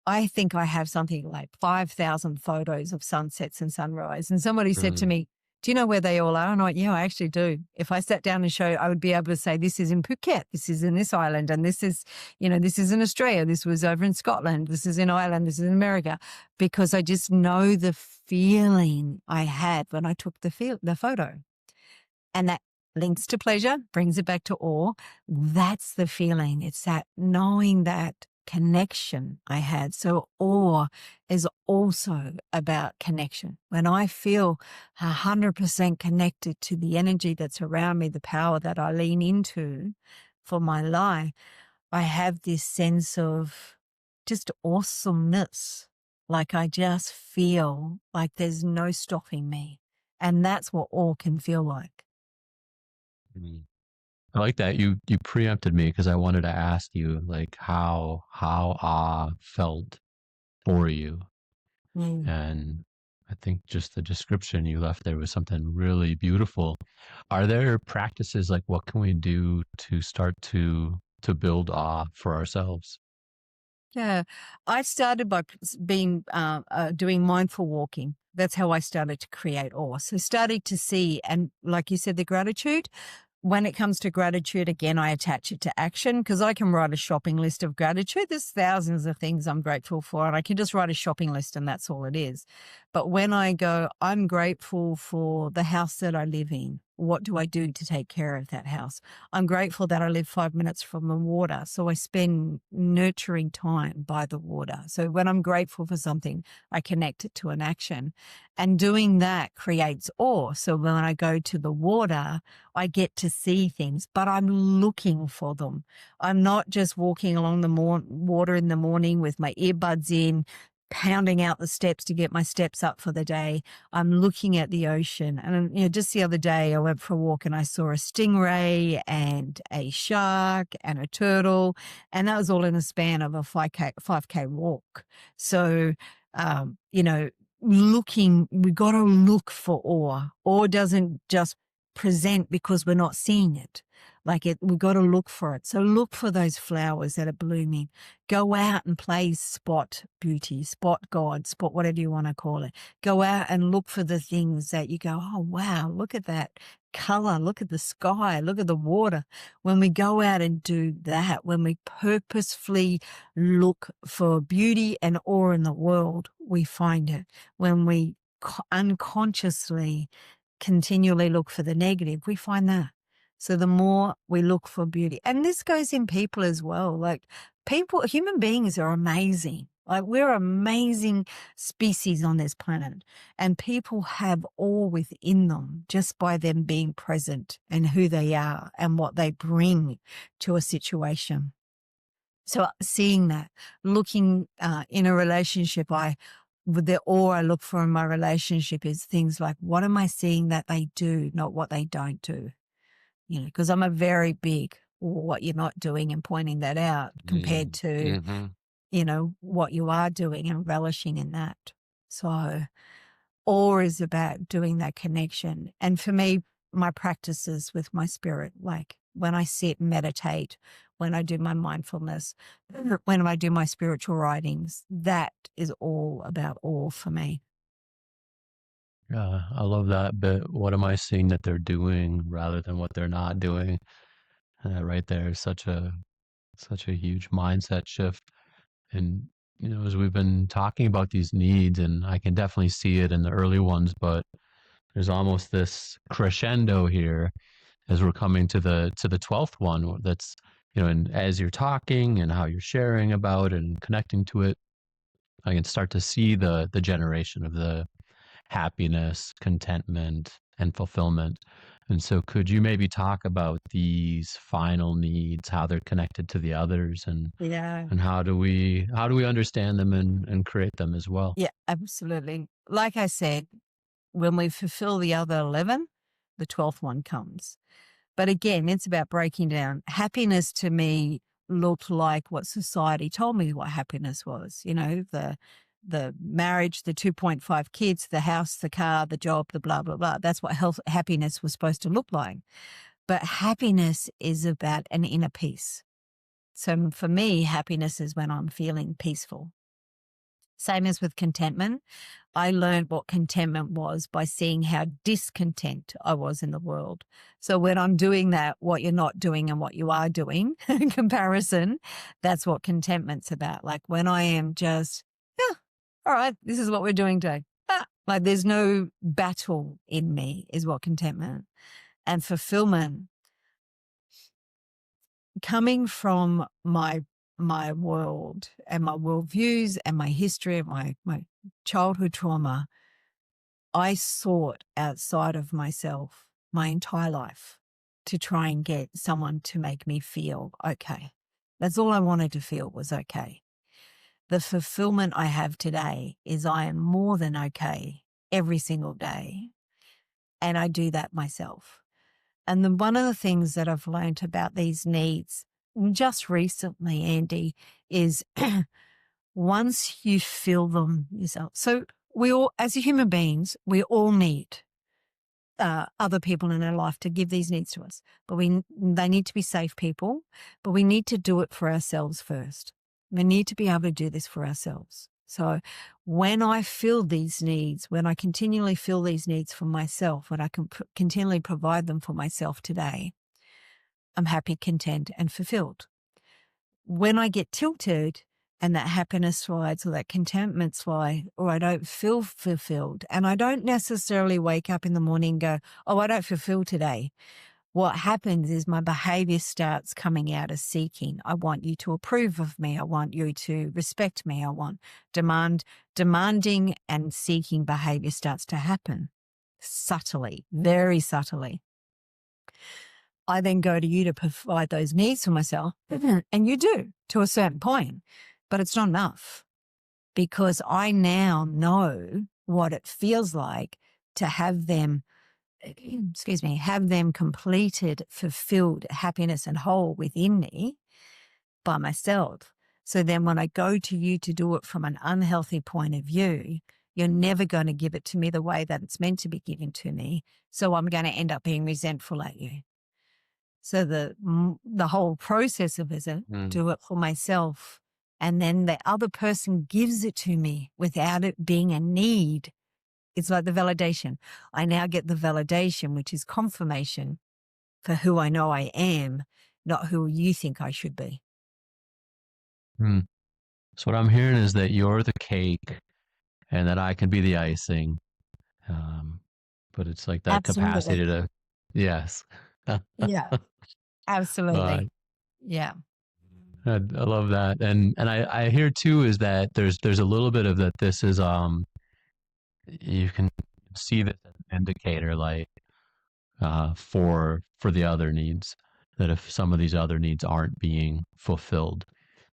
I think I have something like 5,000 photos of sunsets and sunrise. And somebody said to mm, me, do you know where they all are? And I'm like, yeah, I actually do. If I sat down and showed, I would be able to say, this is in Phuket, this is in this island, and this is, this is in Australia, this was over in Scotland, this is in Ireland, this is in America, because I just know the feeling I had when I took the photo. And that links to pleasure, brings it back to awe. That's the feeling. It's that knowing that connection I had. So awe is also about connection. When I feel 100% connected to the energy that's around me, the power that I lean into for my life, I have this sense of just awesomeness. Like I just feel like there's no stopping me. And that's what awe can feel like. mm. I like that you preempted me because I wanted to ask you like how awe felt for you, Mm. and I think just the description you left there was something really beautiful. Are there practices like what can we do to start to build awe for ourselves? Yeah, I started by being doing mindful walking. That's how I started to create awe. So starting to see, and like you said, the gratitude. When it comes to gratitude, again, I attach it to action because I can write a shopping list of gratitude. There's thousands of things I'm grateful for, and I can just write a shopping list and that's all it is. But when I go, I'm grateful for the house that I live in. What do I do to take care of that house? I'm grateful that I live 5 minutes from the water. So I spend nurturing time by the water. So when I'm grateful for something, I connect it to an action. And doing that creates awe. So when I go to the water, I get to see things, but I'm looking for them. I'm not just walking along the water in the morning with my earbuds in, pounding out the steps to get my steps up for the day. I'm looking at the ocean. And, just the other day I went for a walk and I saw a stingray and a shark and a turtle. And that was all in a span of a 5K walk. So, we got to look for awe. Awe doesn't just present because we're not seeing it. We've got to look for it. So look for those flowers that are blooming. Go out and play spot beauty, spot God, spot whatever you want to call it. Go out and look for the things that you go, oh, wow, look at that color. Look at the sky. Look at the water. When we go out and do that, when we purposefully look for beauty and awe in the world, we find it. When we unconsciously continually look for the negative, we find that. So the more we look for beauty, and this goes in people as well, human beings are amazing. We're amazing species on this planet, and people have awe within them just by them being present and who they are and what they bring to a situation. So seeing that, looking in a relationship, with the awe I look for in my relationship is things like, what am I seeing that they do, not what they don't do? Because I'm a very big, what you're not doing and pointing that out compared to, what you are doing and relishing in that. So awe is about doing that connection. And for me, my practices with my spirit, like when I sit and meditate, when I do my mindfulness, when I do my spiritual writings, that is all about awe for me. Yeah, I love that bit. What am I seeing that they're doing rather than what they're not doing? And that right there is such a huge mindset shift. And as we've been talking about these needs, and I can definitely see it in the early ones, but there's almost this crescendo here as we're coming to the 12th one. That's and as you're talking and how you're sharing about and connecting to it, I can start to see the generation of the happiness, contentment, and fulfillment. And so could you maybe talk about these final needs, how they're connected to the others, and Yeah. how do we understand them and create them as well? Yeah, absolutely. Like I said, when we fulfill the other 11, the 12th one comes. But again, it's about breaking down. Happiness to me looked like what society told me what happiness was. The marriage, the 2.5 kids, the house, the car, the job, the blah, blah, blah. That's what happiness was supposed to look like. But happiness is about an inner peace. So for me, happiness is when I'm feeling peaceful. Same as with contentment. I learned what contentment was by seeing how discontent I was in the world. So when I'm doing that, what you're not doing and what you are doing in comparison, that's what contentment's about. Like when I am just, yeah, all right, this is what we're doing today. Like there's no battle in me is what contentment. And fulfillment, coming from my world and my worldviews and my history and my childhood trauma, I sought outside of myself my entire life to try and get someone to make me feel okay. That's all I wanted to feel was okay. The fulfillment I have today is I am more than okay every single day. And I do that myself. And then one of the things that I've learned about these needs just recently, Andy, is once you feel them yourself. So we all, as human beings, we all need other people in our life to give these needs to us. But they need to be safe people, but we need to do it for ourselves first. We need to be able to do this for ourselves. So when I feel these needs, when I continually feel these needs for myself, when I can continually provide them for myself today, I'm happy, content, and fulfilled. When I get tilted and that happiness slides or that contentment slides, or I don't feel fulfilled, and I don't necessarily wake up in the morning and go, oh, I don't fulfill today. What happens is my behavior starts coming out as seeking. I want you to approve of me. I want you to respect me. I want demanding and seeking behavior starts to happen subtly, very subtly. I then go to you to provide those needs for myself, and you do to a certain point, but it's not enough. because I now know what it feels like to have them, excuse me, have them completed, fulfilled, happiness and whole within me by myself. So then when I go to you to do it from an unhealthy point of view, you're never going to give it to me the way that it's meant to be given to me. So I'm going to end up being resentful at you. So the whole process of is it, Mm. do it for myself. And then the other person gives it to me without it being a need. It's like the validation. I now get the validation, which is confirmation for who I know I am, not who you think I should be. Mm. So what I'm hearing is that you're the cake and that I can be the icing. Um, but it's like that capacity Absolutely. to, yes. Yeah, Right. absolutely. Yeah. I love that. And I hear too is that there's a little bit of that this is you can see this as an indicator like for the other needs, that if some of these other needs aren't being fulfilled,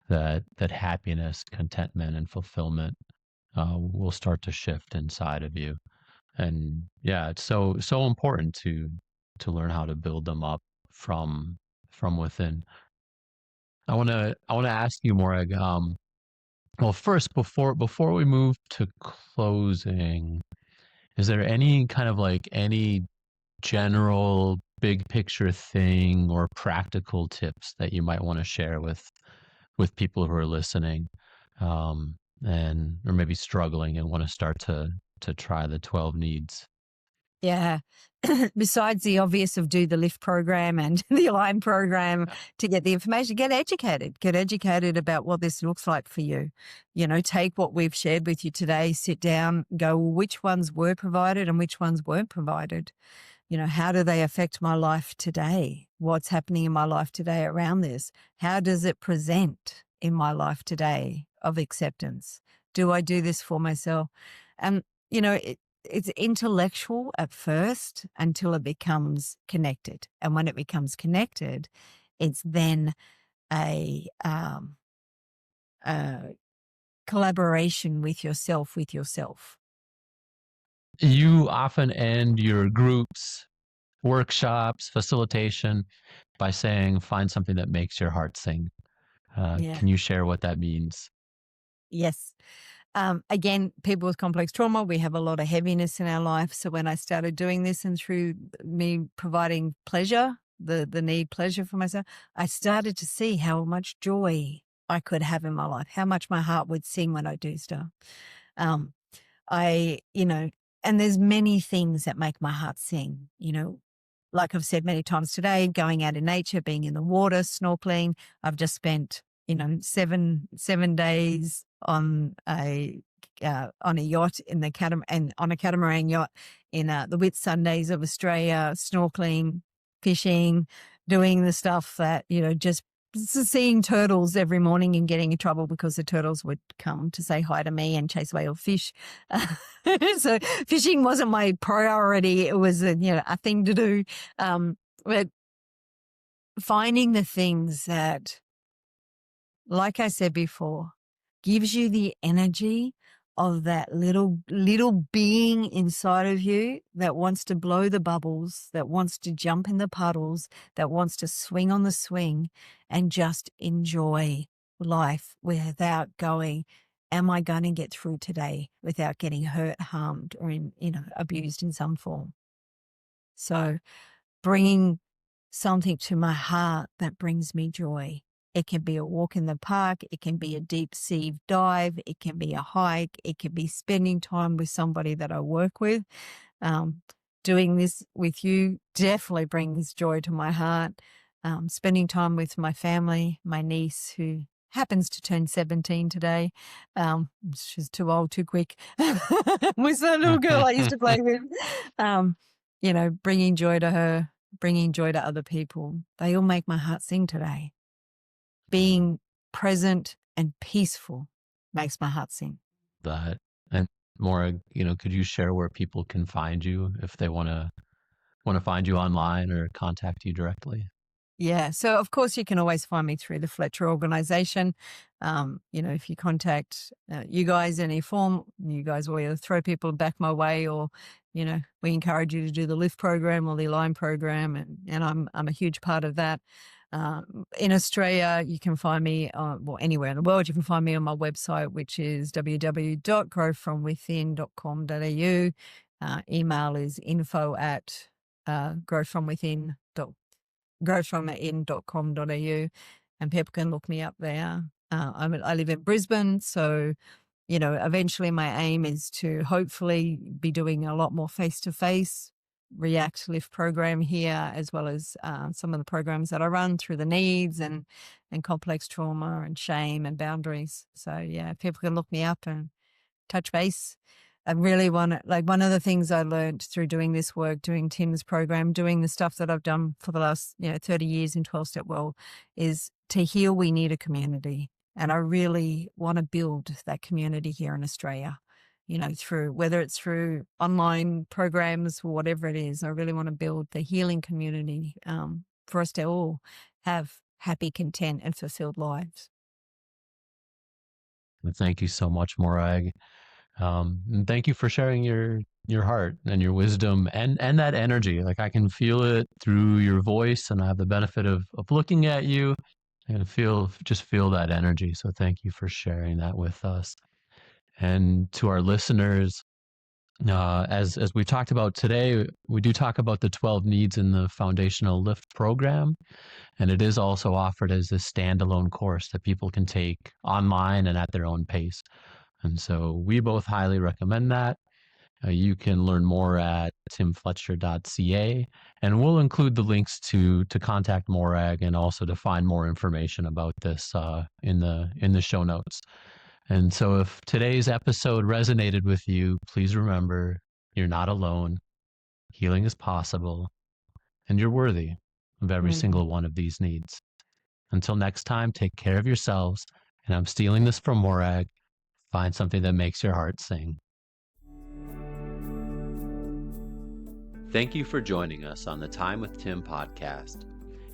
that happiness, contentment and fulfillment will start to shift inside of you. And yeah, it's so important to learn how to build them up from within. I want to ask you, Morag. Well, first, before we move to closing, is there any kind of like any general big picture thing or practical tips that you might want to share with people who are listening, and or maybe struggling and want to start to try the 12 needs? Yeah. Besides the obvious of do the lift program and the align program to get the information, get educated about what this looks like for you. You know, take what we've shared with you today, sit down, go, well, which ones were provided and which ones weren't provided? You know, how do they affect my life today? What's happening in my life today around this? How does it present in my life today of acceptance? Do I do this for myself? And, you know, it's intellectual at first until it becomes connected. And when it becomes connected, it's then a, a collaboration with yourself, You often end your groups, workshops, facilitation by saying, find something that makes your heart sing. Yeah. Can you share what that means? Yes. Again, people with complex trauma, we have a lot of heaviness in our life. So when I started doing this and through me providing pleasure, the need pleasure for myself, I started to see how much joy I could have in my life, how much my heart would sing when I do stuff. Um, you know, and there's many things that make my heart sing, you know, like I've said many times today, going out in nature, being in the water, snorkeling. I've just spent, you know, seven days on a yacht in the and on a catamaran yacht in the Whitsundays of Australia, snorkeling, fishing, doing the stuff that, you know, just seeing turtles every morning and getting in trouble because the turtles would come to say hi to me and chase away all fish. So fishing wasn't my priority. It was a thing to do. But finding the things that, like I said before, gives you the energy of that little being inside of you that wants to blow the bubbles, that wants to jump in the puddles, that wants to swing on the swing and just enjoy life without going, am I going to get through today without getting hurt, harmed, or abused in some form? So bringing something to my heart that brings me joy. It can be a walk in the park. It can be a deep sea dive. It can be a hike. It can be spending time with somebody that I work with. Doing this with you definitely brings joy to my heart. Spending time with my family, my niece who happens to turn 17 today. She's too old, too quick. Was that little girl I used to play with. Bringing joy to her, bringing joy to other people. They all make my heart sing today. Being present and peaceful makes my heart sing. That and more, could you share where people can find you if they want to find you online or contact you directly? Yeah. So, of course, you can always find me through the Fletcher organization. If you contact you guys in any form, you guys will either throw people back my way or, we encourage you to do the LIFT program or the Align program. And I'm a huge part of that. In Australia, you can find me, anywhere in the world, you can find me on my website, which is www.growfromwithin.com.au. Email is growfromwithin.com.au, and people can look me up there. I live in Brisbane, so eventually my aim is to hopefully be doing a lot more face-to-face React Lift program here, as well as some of the programs that I run through the needs and complex trauma and shame and boundaries. So yeah, people can look me up and touch base. I really want to, one of the things I learned through doing this work, doing Tim's program, doing the stuff that I've done for the last 30 years in 12-step world, is to heal, we need a community. And I really want to build that community here in Australia, through, whether it's through online programs or whatever it is. I really want to build the healing community for us to all have happy, content, and fulfilled lives. Thank you so much, Morag. And thank you for sharing your heart and your wisdom and that energy. Like, I can feel it through your voice, and I have the benefit of looking at you and feel that energy. So thank you for sharing that with us. And to our listeners, as we talked about today, we do talk about the 12 needs in the Foundational Lift program, and it is also offered as a standalone course that people can take online and at their own pace. And so we both highly recommend that. You can learn more at timfletcher.ca, and we'll include the links to contact Morag and also to find more information about this in the show notes. And so if today's episode resonated with you, please remember you're not alone. Healing is possible, and you're worthy of every single one of these needs. Until next time, take care of yourselves. And I'm stealing this from Morag. Find something that makes your heart sing. Thank you for joining us on the Time with Tim podcast.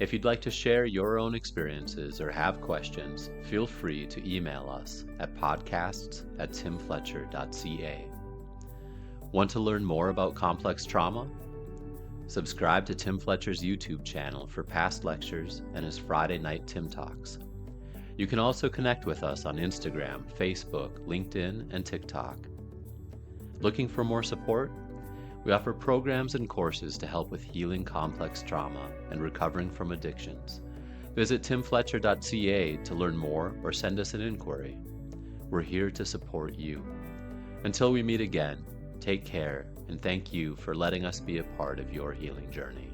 If you'd like to share your own experiences or have questions, feel free to email us at podcasts@timfletcher.ca. Want to learn more about complex trauma? Subscribe to Tim Fletcher's YouTube channel for past lectures and his Friday night Tim Talks. You can also connect with us on Instagram, Facebook, LinkedIn, and TikTok. Looking for more support? We offer programs and courses to help with healing complex trauma and recovering from addictions. Visit timfletcher.ca to learn more or send us an inquiry. We're here to support you. Until we meet again, take care, and thank you for letting us be a part of your healing journey.